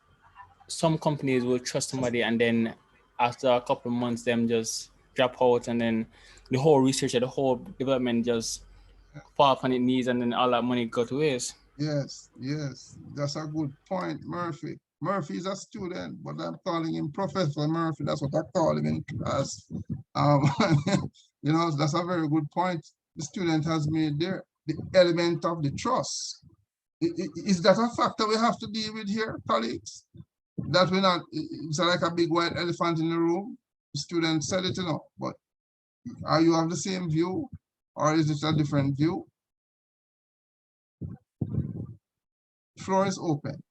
some companies will trust somebody and then after a couple of months them just drop out, and then the whole research and the whole development just fall upon its knees, and then all that money go to waste. Yes, yes, that's a good point, Murphy. Murphy is a student, but I'm calling him Professor Murphy. That's what I call him in class. You know, that's a very good point the student has made there. The element of the trust. Is that a factor we have to deal with here, colleagues? That we're not, it's like a big white elephant in the room. The student said it, you know, but are you of the same view, or is it a different view? Floor is open.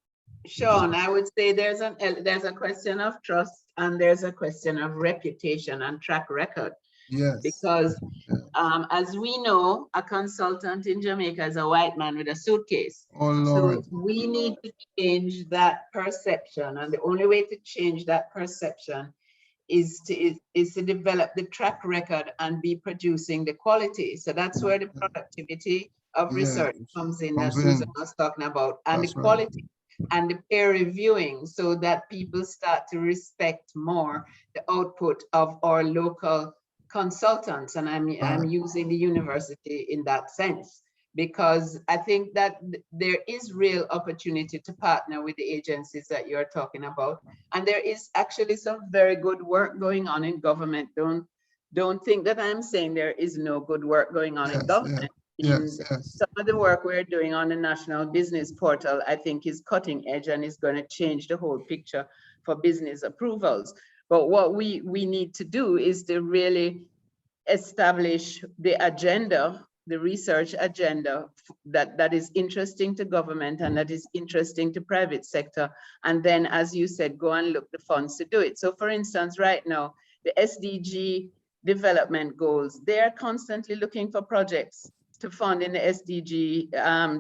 Sean, I would say there's a question of trust and there's a question of reputation and track record. Yes. Because as we know, a consultant in Jamaica is a white man with a suitcase. Oh, Lord. So we need to change that perception, and the only way to change that perception is to develop the track record and be producing the quality. So that's where the productivity of research comes in, that Susan was talking about, and the quality and the peer reviewing, so that people start to respect more the output of our local consultants. And I'm using the university in that sense, because I think that there is real opportunity to partner with the agencies that you're talking about. And there is actually some very good work going on in government. Don't think that I'm saying there is no good work going on in government. Some of the work we're doing on the National Business Portal, I think, is cutting edge and is going to change the whole picture for business approvals. But what we need to do is to really establish the agenda, the research agenda that is interesting to government and that is interesting to private sector. And then, as you said, go and look the funds to do it. So for instance, right now, the SDG development goals, they're constantly looking for projects to fund in the SDG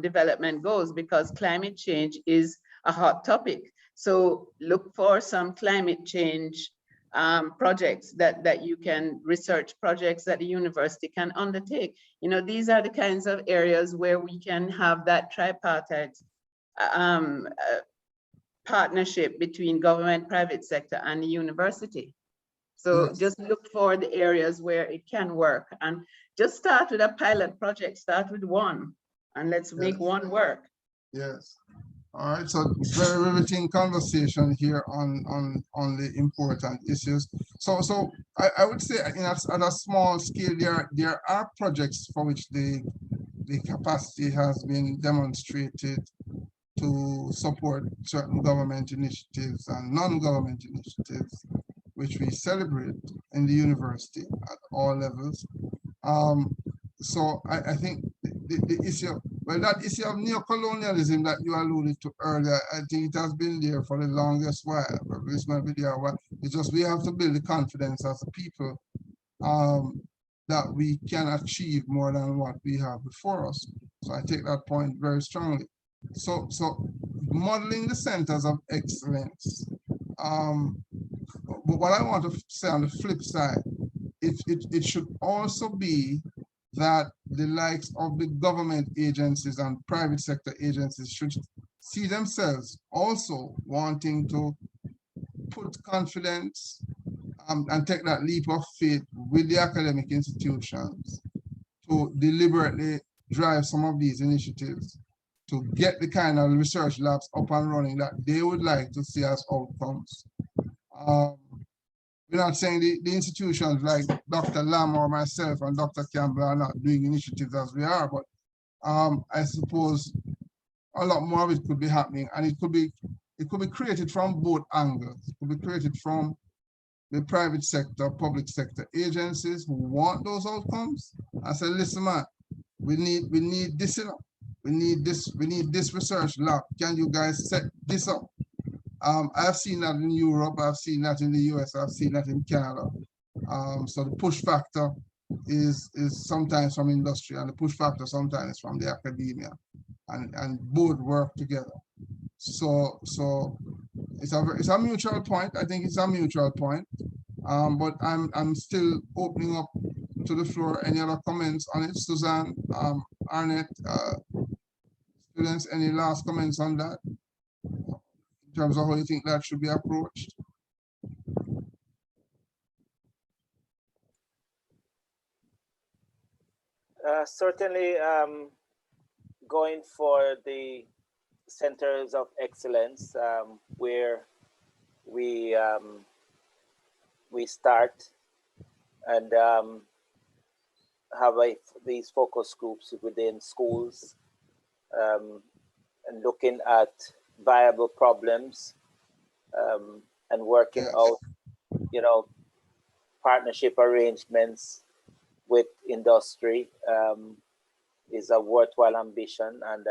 development goals, because climate change is a hot topic. So look for some climate change projects that you can research, projects that the university can undertake. You know, these are the kinds of areas where we can have that tripartite partnership between government, private sector, and the university. So just look for the areas where it can work, and just start with a pilot project, start with one, and let's make one work. Yes. All right, so very riveting conversation here on the important issues. So I would say at a small scale, there are projects for which the capacity has been demonstrated to support certain government initiatives and non-government initiatives, which we celebrate in the university at all levels. So I think the issue, well, that issue of neocolonialism that you alluded to earlier, I think it has been there for the longest while, but it's not be there a while. It's just we have to build the confidence as a people that we can achieve more than what we have before us. So I take that point very strongly. So modeling the centers of excellence. But what I want to say on the flip side, it should also be that the likes of the government agencies and private sector agencies should see themselves also wanting to put confidence and take that leap of faith with the academic institutions to deliberately drive some of these initiatives to get the kind of research labs up and running that they would like to see as outcomes. We're not saying the institutions like Dr. Lam or myself and Dr. Campbell are not doing initiatives as we are, but I suppose a lot more of it could be happening, and it could be created from both angles. It could be created from the private sector, public sector agencies who want those outcomes. I said, listen, man, we need this, you know, we need this research lab. Can you guys set this up? I've seen that in Europe, I've seen that in the US, I've seen that in Canada. So the push factor is sometimes from industry, and the push factor sometimes from the academia, and both work together. So it's a mutual point. I think it's a mutual point. But I'm still opening up to the floor. Any other comments on it, Suzanne, Arnett, students? Any last comments on that in terms of how you think that should be approached? Certainly, going for the centers of excellence where we start and have these focus groups within schools and looking at viable problems and working out, you know, partnership arrangements with industry is a worthwhile ambition, and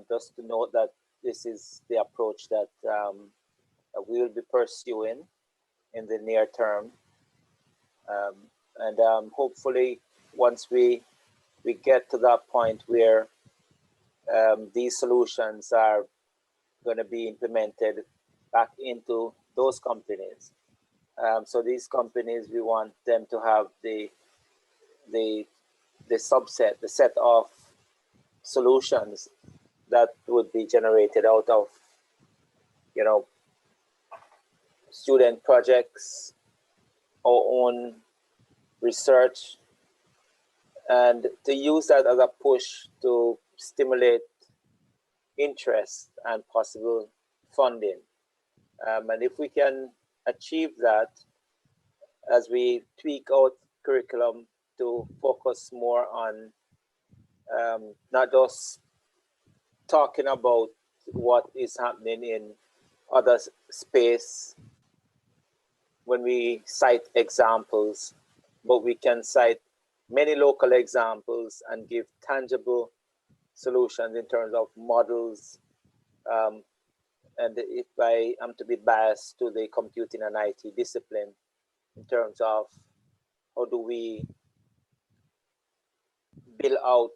just to note that this is the approach that we will be pursuing in the near term, and hopefully once we get to that point where these solutions are going to be implemented back into those companies. So these companies, we want them to have the subset, the set of solutions that would be generated out of, you know, student projects, our own research, and to use that as a push to stimulate interest and possible funding. And if we can achieve that as we tweak out curriculum to focus more on not just talking about what is happening in other space when we cite examples, but we can cite many local examples and give tangible solutions in terms of models. And if I am to be biased to the computing and IT discipline in terms of how do we build out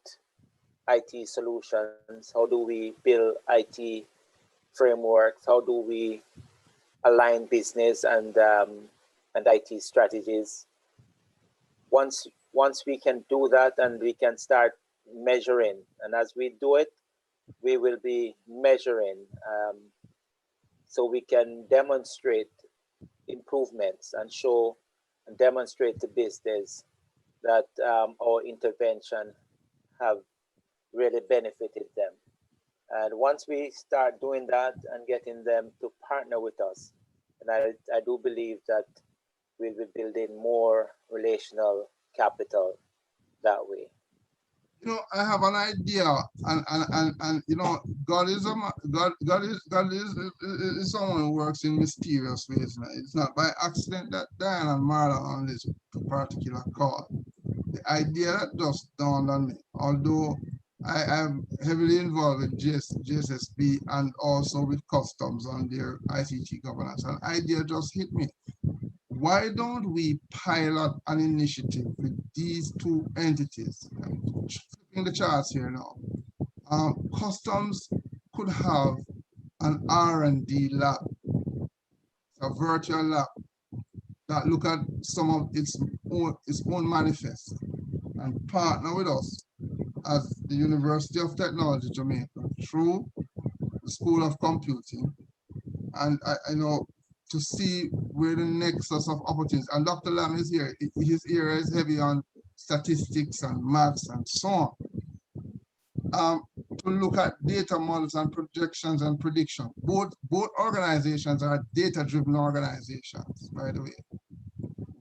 IT solutions, how do we build IT frameworks, how do we align business and IT strategies. Once we can do that and we can start measuring, and as we do it, we will be measuring so we can demonstrate improvements and show and demonstrate to business that our intervention have really benefited them. And once we start doing that and getting them to partner with us, and I do believe that we'll be building more relational capital that way. You know, I have an idea, and you know, God is someone who works in mysterious ways. It's not by accident that Diane and Marla on this particular call. The idea that just dawned on me, although I am heavily involved with JSSP and also with customs on their ICT governance, an idea just hit me. Why don't we pilot an initiative with these two entities? Flipping the charts here now. Customs could have an R&D lab, a virtual lab that look at some of its own manifest and partner with us as the University of Technology Jamaica through the School of Computing, and I know to see where the nexus of opportunities, and Dr. Lam is here. His area is heavy on statistics and maths and so on. To look at data models and projections and prediction. Both organizations are data-driven organizations, by the way.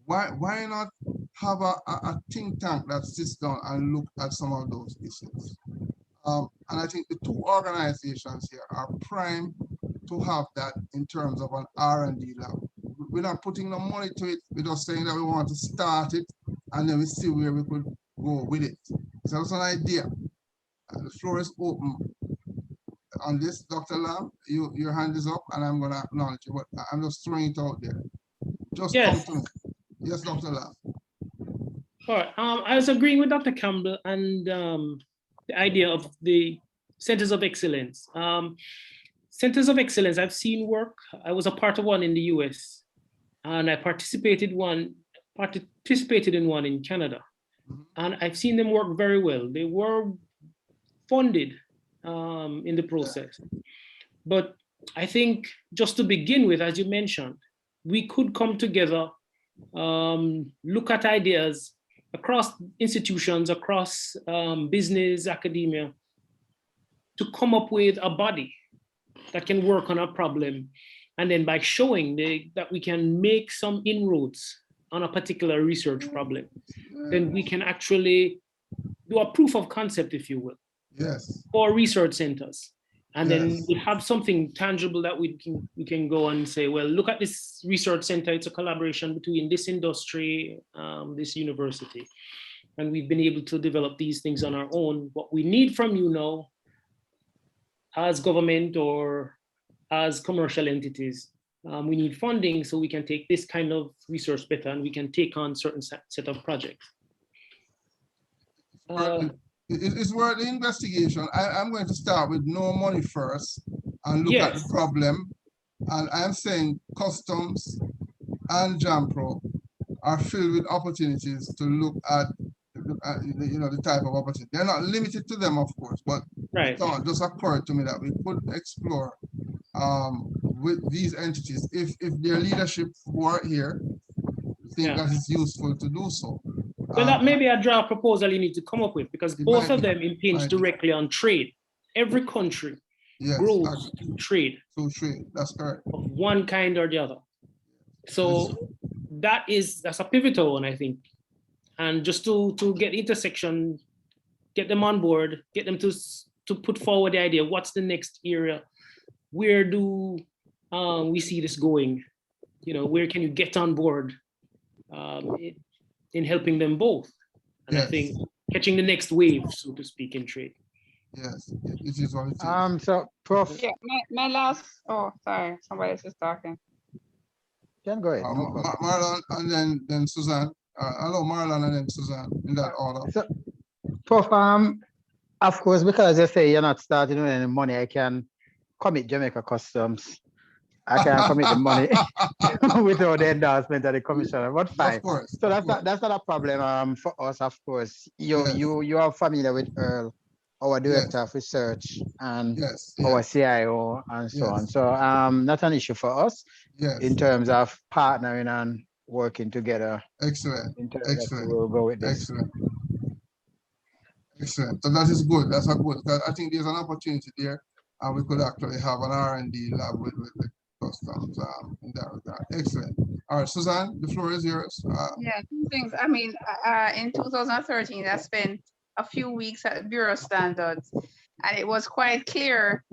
Why not have a think tank that sits down and look at some of those issues? And I think the two organizations here are prime to have that in terms of an R&D lab. We're not putting no money to it. We're just saying that we want to start it and then we see where we could go with it. So that's an idea. The floor is open. On this, Dr. Lam, your hand is up and I'm going to acknowledge you, but I'm just throwing it out there. Just Yes. come to me. Yes, Dr. Lam. All right. I was agreeing with Dr. Campbell and the idea of the centers of excellence. Centers of excellence, I've seen work. I was a part of one in the US and I participated in one in Canada. And I've seen them work very well. They were funded in the process. But I think just to begin with, as you mentioned, we could come together, look at ideas across institutions, across business, academia, to come up with a body that can work on a problem. And then by showing that we can make some inroads on a particular research problem, then we can actually do a proof of concept, if you will. Yes. For research centers. And then Yes. we have something tangible that we can go and say, well, look at this research center. It's a collaboration between this industry, this university. And we've been able to develop these things on our own. What we need from you now, as government or as commercial entities, we need funding so we can take this kind of research better and we can take on certain set of projects. It's worth the investigation. I'm going to start with no money first and look at the problem. And I'm saying customs and JAMPRO are filled with opportunities to look at the type of opportunity. They're not limited to them, of course, but it just occurred to me that we could explore with these entities if their leadership who are here think that it's useful to do so. Well, that may be a draft proposal you need to come up with, because both of them impinge directly on trade. Every country grows through trade. Through trade, that's correct. Of one kind or the other. So that's a pivotal one, I think. And just to get intersection, get them on board, get them to put forward the idea, what's the next area? Where do we see this going? Where can you get on board in helping them both? And I think catching the next wave, so to speak, in trade. Yes, it is what it is. So, Prof. Yeah, my last, sorry, somebody else is talking. Can go ahead. Marlon and then Suzanne. Hello, Marlon and then Suzanne, in that order. So, Prof, of course, because you say you're not starting with any money, I can commit Jamaica Customs. I can commit the money without the endorsement of the commissioner. But fine. Of course. So that's not a problem for us, of course. You are familiar with Earl, our director of research, and our CIO, and so on. So not an issue for us in terms of partnering and working together. Excellent. Excellent. We'll go with this. Excellent. So that is good. That's a good. I think there's an opportunity there, and we could actually have an R&D lab with customs in that regard. Excellent. All right, Suzanne, the floor is yours. Yeah, two things. I mean, in 2013, I spent a few weeks at Bureau of Standards, and it was quite clear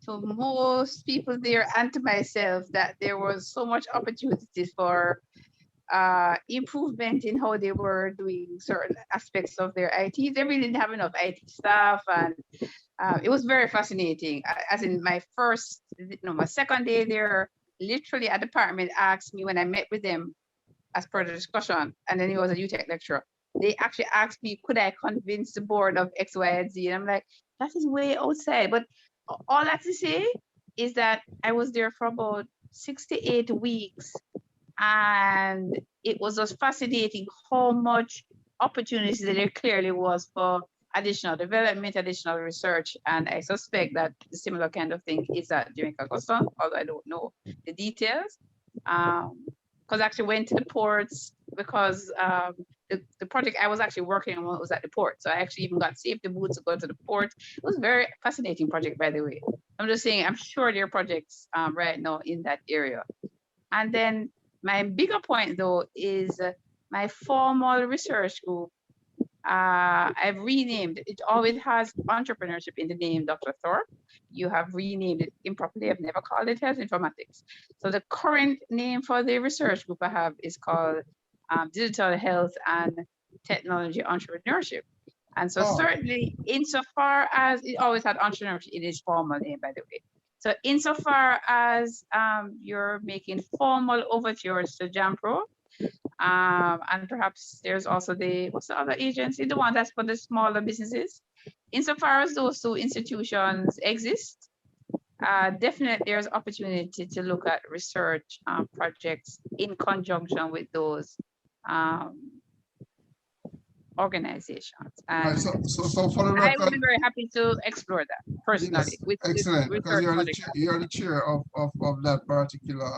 to most people there and to myself that there was so much opportunity for improvement in how they were doing certain aspects of their IT. They really didn't have enough IT staff, and it was very fascinating. As in my second day there, literally a department asked me when I met with them as per the discussion, and then he was a UTech lecturer. They actually asked me, could I convince the board of X, Y, and Z? And I'm like, that is way outside. But all I have to say is that I was there for about 6 to 8 weeks. And it was just fascinating how much opportunity there clearly was for additional development, additional research. And I suspect that the similar kind of thing is at Jamaica Customs, although I don't know the details. Because I actually went to the ports because the project I was actually working on was at the port. So I actually even got safety boots to go to the port. It was a very fascinating project, by the way. I'm just saying, I'm sure there are projects right now in that area. And then my bigger point though is my formal research group. I've renamed it. It always has entrepreneurship in the name, Dr. Thorpe. You have renamed it improperly. I've never called it health informatics. So the current name for the research group I have is called Digital Health and Technology Entrepreneurship. And so certainly insofar as it always had entrepreneurship in its formal name, by the way. So insofar as you're making formal overtures to JAMPRO, and perhaps there's also what's the other agency, the one that's for the smaller businesses. Insofar as those two institutions exist, definitely there's opportunity to look at research projects in conjunction with those organizations. And so for the I record, would be very happy to explore that personally. yes, With excellent, because research you're the chair of that particular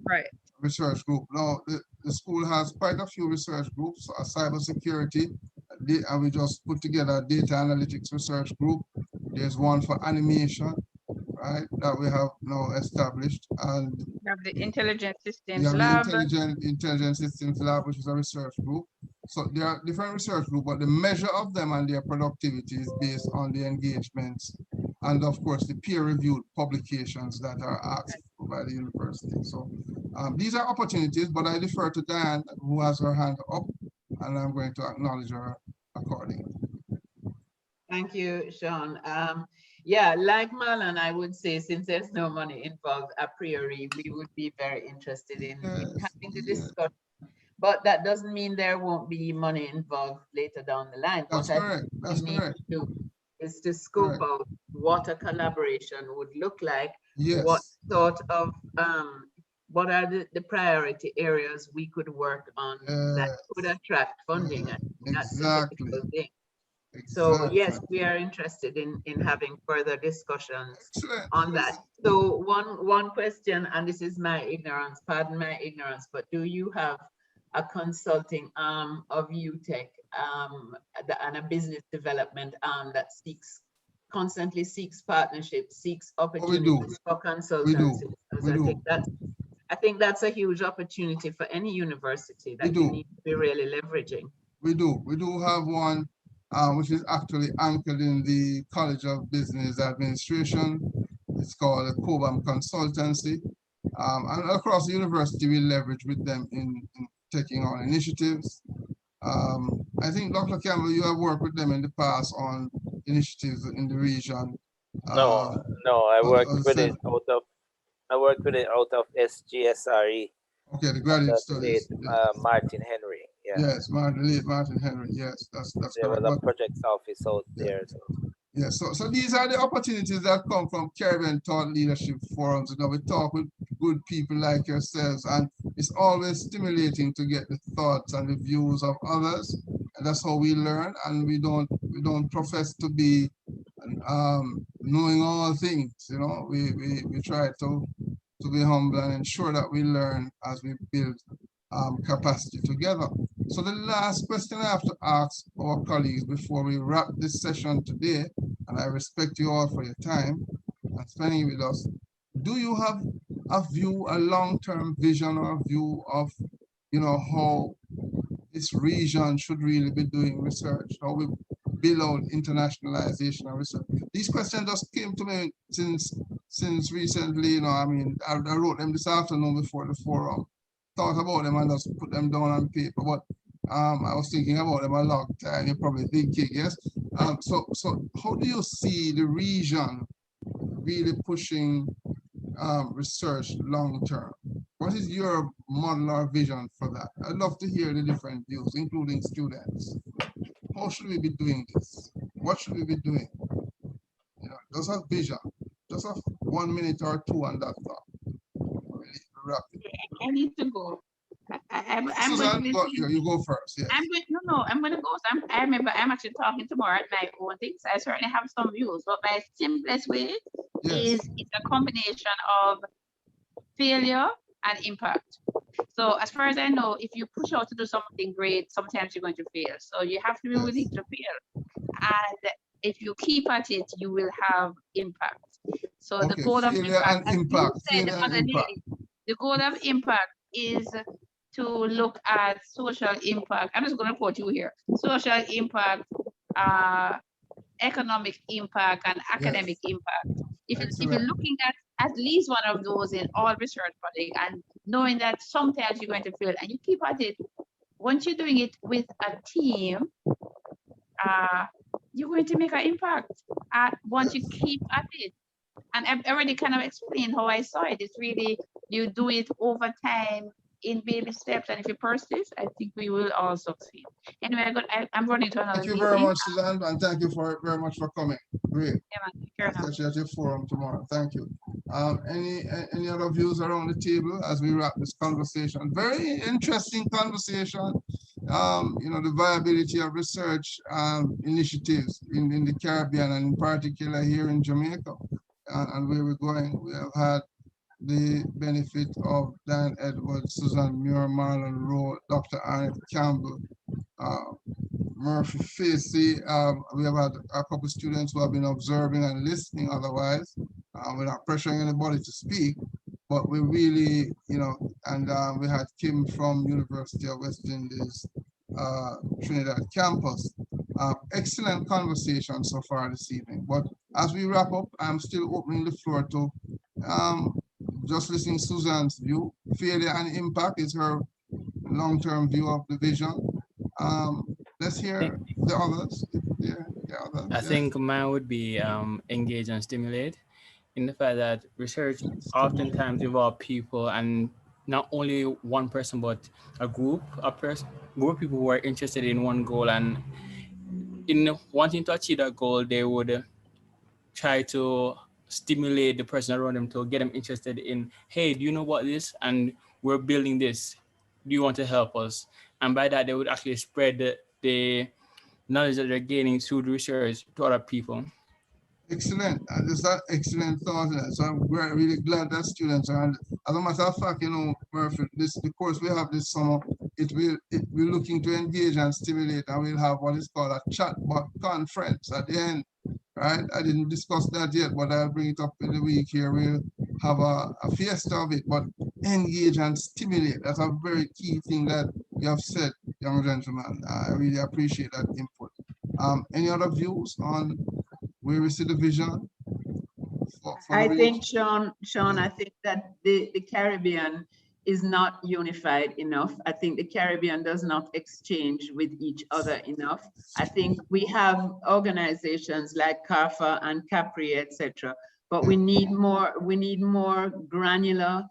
right. research group. Now, the school has quite a few research groups, cybersecurity, and we just put together a data analytics research group. There's one for animation, right, that we have now established. And You have the Intelligent we Systems have Lab. the Intelligent Systems Lab, which is a research group. So there are different research groups, but the measure of them and their productivity is based on the engagements and, of course, the peer-reviewed publications that are asked by the university. So these are opportunities, but I defer to Diane, who has her hand up, and I'm going to acknowledge her accordingly. Thank you, Sean. Yeah, like Marlon, I would say, since there's no money involved a priori, we would be very interested in having the discussion. But that doesn't mean there won't be money involved later down the line. That's correct. That's correct. Is to scope out what a collaboration would look like. Yes. What sort of what are the priority areas we could work on that could attract funding? Exactly. So yes, we are interested in having further discussions on that. So one question, and this is my ignorance, pardon my ignorance, but do you have a consulting arm of UTech and a business development arm that constantly seeks partnerships, seeks opportunities for consultancy? I think that's a huge opportunity for any university that you need to be really leveraging. We do have one, which is actually anchored in the College of Business Administration. It's called the COBAM Consultancy. And across the university, we leverage with them in taking on initiatives. I think, Dr. Campbell, you have worked with them in the past on initiatives in the region. No, I worked with it out of SGSRE. Okay, the graduate studies. Martin Henry. Yeah. Yes, Martin Henry. Yes, that's there correct. was a projects office out there. So. Yeah, so these are the opportunities that come from Caribbean Thought Leadership Forums. You know, we talk with good people like yourselves, and it's always stimulating to get the thoughts and the views of others. And that's how we learn, and we don't profess to be knowing all things. You know, we try to be humble and ensure that we learn as we build capacity together. So the last question I have to ask our colleagues before we wrap this session today, and I respect you all for your time and spending with us, do you have a long-term vision or view of, you know, how this region should really be doing research, how we build out internationalization of research? These questions just came to me since recently, you know. I mean, I wrote them this afternoon before the forum, thought about them and just put them down on paper, but I was thinking about them a long time. You're probably thinking, yes. So how do you see the region really pushing research long term? What is your model or vision for that? I'd love to hear the different views, including students. How should we be doing this? What should we be doing? You know, just have vision. Just have 1 minute or two on that thought. Really rapid. I need to go. I'm Susan, you go first. Yes. I'm going to go. So I remember I'm actually talking tomorrow at my own things. I certainly have some views, but my simplest way is it's a combination of failure and impact. So as far as I know, if you push out to do something great, sometimes you're going to fail. So you have to be willing to fail. And if you keep at it, you will have impact. So the goal of impact, as you said, the goal of impact is to look at social impact. I'm just going to quote you here: social impact, economic impact, and academic impact. If you're looking at least one of those in all research projects, and knowing that sometimes you're going to fail, and you keep at it, once you're doing it with a team, you're going to make an impact once you keep at it. And I've already kind of explained how I saw it. It's really, you do it over time in baby steps. And if you persist, I think we will all succeed. Anyway, I'm running to another meeting. Thank you very much, Suzanne, and thank you very much for coming. Great. Yeah, I'll catch you at your forum tomorrow. Thank you. Any other views around the table as we wrap this conversation? Very interesting conversation. The viability of research initiatives in the Caribbean, and in particular here in Jamaica, and where we're going. We have had the benefit of Dan Edwards, Susan Muir, Marlon Rowe, Dr. Arnett Campbell, Murphy Facey. We have had a couple of students who have been observing and listening otherwise. We're not pressuring anybody to speak, but we really, and we had Kim from University of West Indies, Trinidad campus. Excellent conversation so far this evening. But as we wrap up, I'm still opening the floor to just listening to Suzanne's view. Failure and impact is her long-term view of the vision. Let's hear the others. I think mine would be engage and stimulate, in the fact that research oftentimes involves people, and not only one person, but a group of people who are interested in one goal, and in wanting to achieve that goal, they would try to stimulate the person around them to get them interested in, hey, do you know about this? And we're building this. Do you want to help us? And by that, they would actually spread the knowledge that they're gaining through the research to other people. Excellent. There's that excellent thought. So I'm really glad that students are, and as a matter of fact, Murphy, the course we have this summer, we're looking to engage and stimulate, and we'll have what is called a chatbot conference at the end, right? I didn't discuss that yet, but I'll bring it up in the week here. We'll have a fiesta of it, but engage and stimulate. That's a very key thing that you have said, young gentleman. I really appreciate that input. Any other views on where we see the vision? I think, Sean, I think that the Caribbean is not unified enough. I think the Caribbean does not exchange with each other enough. I think we have organizations like CARFA and CAPRI, etc., but we need more granular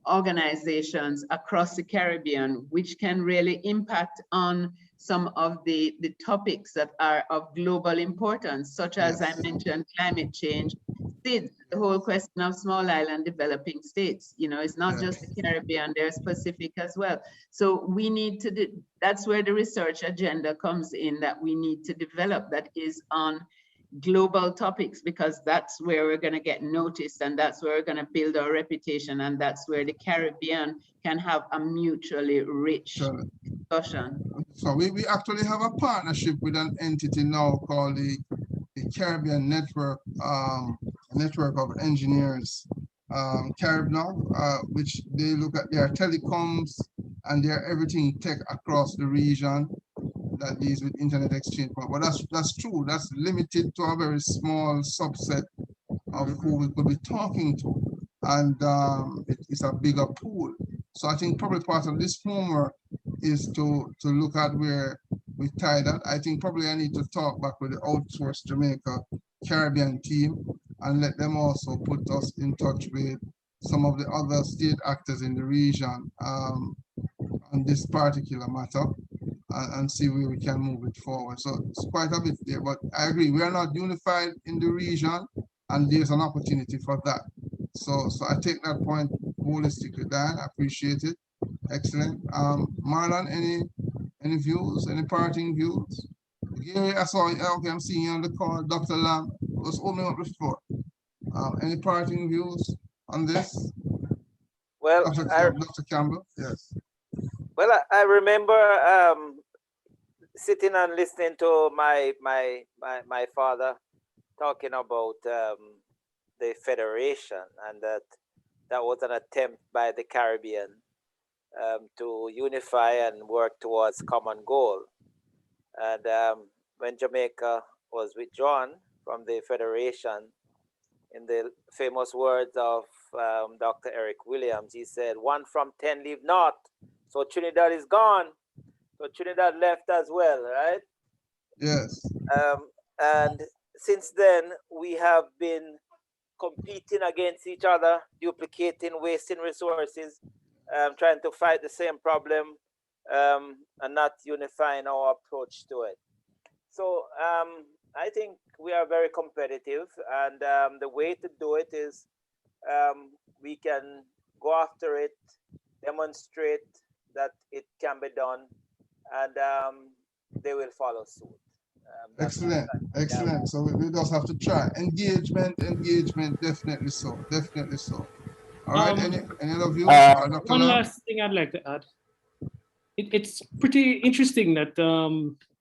organizations across the Caribbean, which can really impact on some of the topics that are of global importance, such as I mentioned, climate change, the whole question of small island developing states. It's not just the Caribbean, there's Pacific as well. So we need to, that's where the research agenda comes in, that we need to develop, that is on global topics, because that's where we're going to get noticed, and that's where we're going to build our reputation, and that's where the Caribbean can have a mutually rich discussion. So we actually have a partnership with an entity now called the Caribbean Network, Network of Engineers, CaribNOW, which they look at their telecoms and their everything tech across the region that deals with internet exchange. But that's true. That's limited to a very small subset of who we could be talking to, and it's a bigger pool. So I think probably part of this homework is to look at where we tie that. I think probably I need to talk back with the Outsource Jamaica Caribbean team and let them also put us in touch with some of the other state actors in the region on this particular matter, and see where we can move it forward. So it's quite a bit there, but I agree, we are not unified in the region, and there's an opportunity for that. So I take that point holistically, Dan. I appreciate it. Excellent. Marlon, any views, any parting views? Gary, I saw you. Okay, I'm seeing you on the call. Dr. Lam, let's open up the floor. Any parting views on this? Well, Dr. Campbell, yes. well, I remember sitting and listening to my father talking about the federation, and that was an attempt by the Caribbean to unify and work towards common goal. And when Jamaica was withdrawn from the federation, in the famous words of Dr. Eric Williams, he said, 1 from 10 leave not. So Trinidad is gone. So Trinidad left as well, right? Yes. And since then, we have been competing against each other, duplicating, wasting resources, trying to fight the same problem, and not unifying our approach to it. So I think we are very competitive, and the way to do it is we can go after it, demonstrate that it can be done, and they will follow suit. Excellent, excellent. So we just have to try. Engagement, definitely so, definitely so. All right, any other views? One last thing I'd like to add. It's pretty interesting that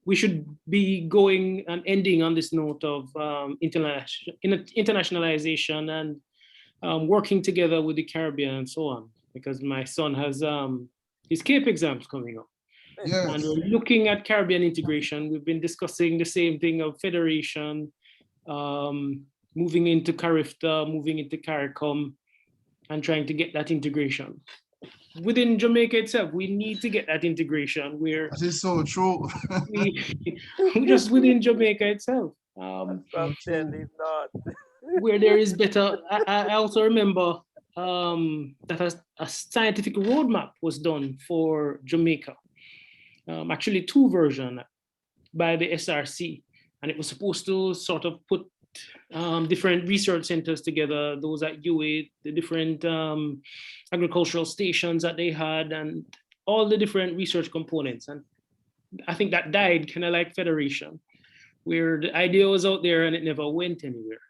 we should be going and ending on this note of internationalization and working together with the Caribbean and so on, because my son has his CAPE exams coming up. Yes. And we're looking at Caribbean integration. We've been discussing the same thing of federation, moving into CARIFTA, moving into CARICOM, and trying to get that integration. Within Jamaica itself, we need to get that integration. That is so true. we just within Jamaica itself. Where there is better. I also remember that a scientific roadmap was done for Jamaica. Actually 2 versions by the SRC, and it was supposed to sort of put different research centers together, those at UA, the different agricultural stations that they had, and all the different research components. And I think that died kind of like federation, where the idea was out there and it never went anywhere.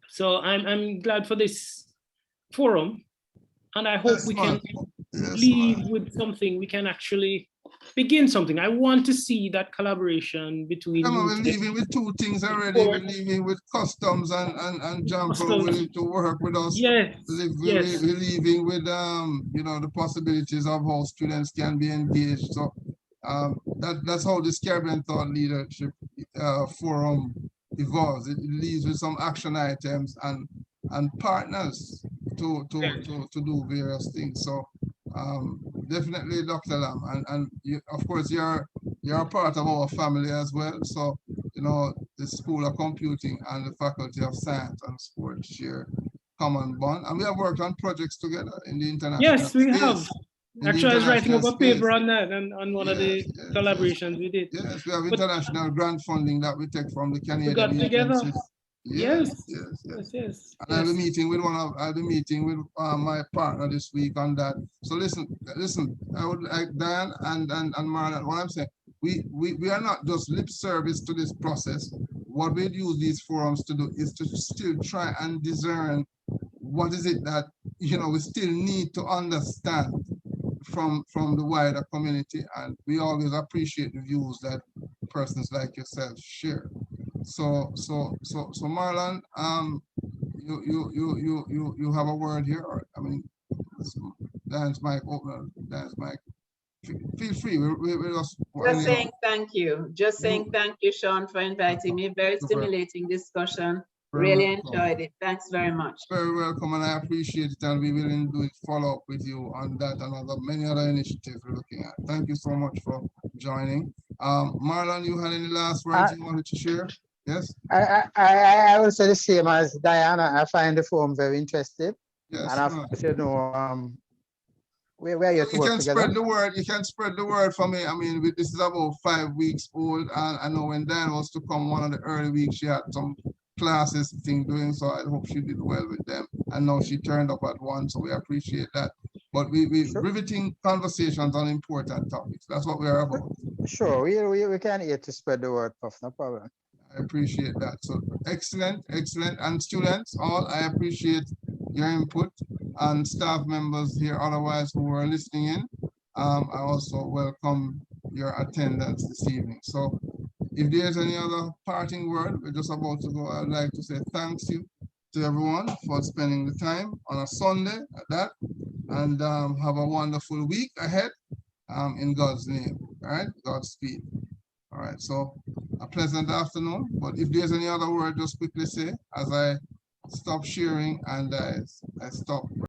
So I'm glad for this forum, and I hope we can leave with something. We can actually begin something. I want to see that collaboration between. We're leaving with 2 things already. We're leaving with customs and Jumper willing to work with us. Yes. We're leaving with you know, the possibilities of how students can be engaged. So that's how this Caribbean Thought Leadership Forum evolves. It leaves with some action items and partners to do various things. So definitely, Dr. Lam, and you, of course, you're a part of our family as well. So you know, the School of Computing and the Faculty of Science and Sport share common bond, and we have worked on projects together in the international. Yes, we have. Actually, I was writing up a paper space. on that and on one of the collaborations we did. Yes, we have international grant funding that we take from the Canadian. We got together. agencies. Yes. And I'll be meeting with my partner this week on that. So listen, I would like Diane and Marlon, what I'm saying, we are not just lip service to this process. What we use these forums to do is to still try and discern what is it that, you know, we still need to understand from the wider community, and we always appreciate the views that persons like yourself share. So Marlon, you have a word here, or I mean, Dan's mic open. Dan's mic. Feel free. We're just saying thank you. Just saying thank you, Sean, for inviting me. Very stimulating discussion. Really enjoyed it. Thanks very much. Very welcome, and I appreciate it. And we will do follow up with you on that and many other initiatives we're looking at. Thank you so much for joining. Marlon, you had any last words you wanted to share? Yes. I will say the same as Diana. I find the forum very interesting. Yes. And of course, you know, we're here to work can together. Spread the word. You can spread the word for me. I mean, this is about 5 weeks old, and I know when Diana was to come one of the early weeks, she had some classes thing doing, so I hope she did well with them. And now she turned up at 1, so we appreciate that. But we riveting conversations on important topics. That's what we are about. Sure, we can here to spread the word, Puff, no problem. I appreciate that. So excellent. And students, all, I appreciate your input, and staff members here otherwise who are listening in. I also welcome your attendance this evening. So if there's any other parting word, we're just about to go. I'd like to say thanks you to everyone for spending the time on a Sunday at that, and have a wonderful week ahead in God's name. All right, Godspeed. All right, so a pleasant afternoon. But if there's any other word, just quickly say as I stop sharing and I stop.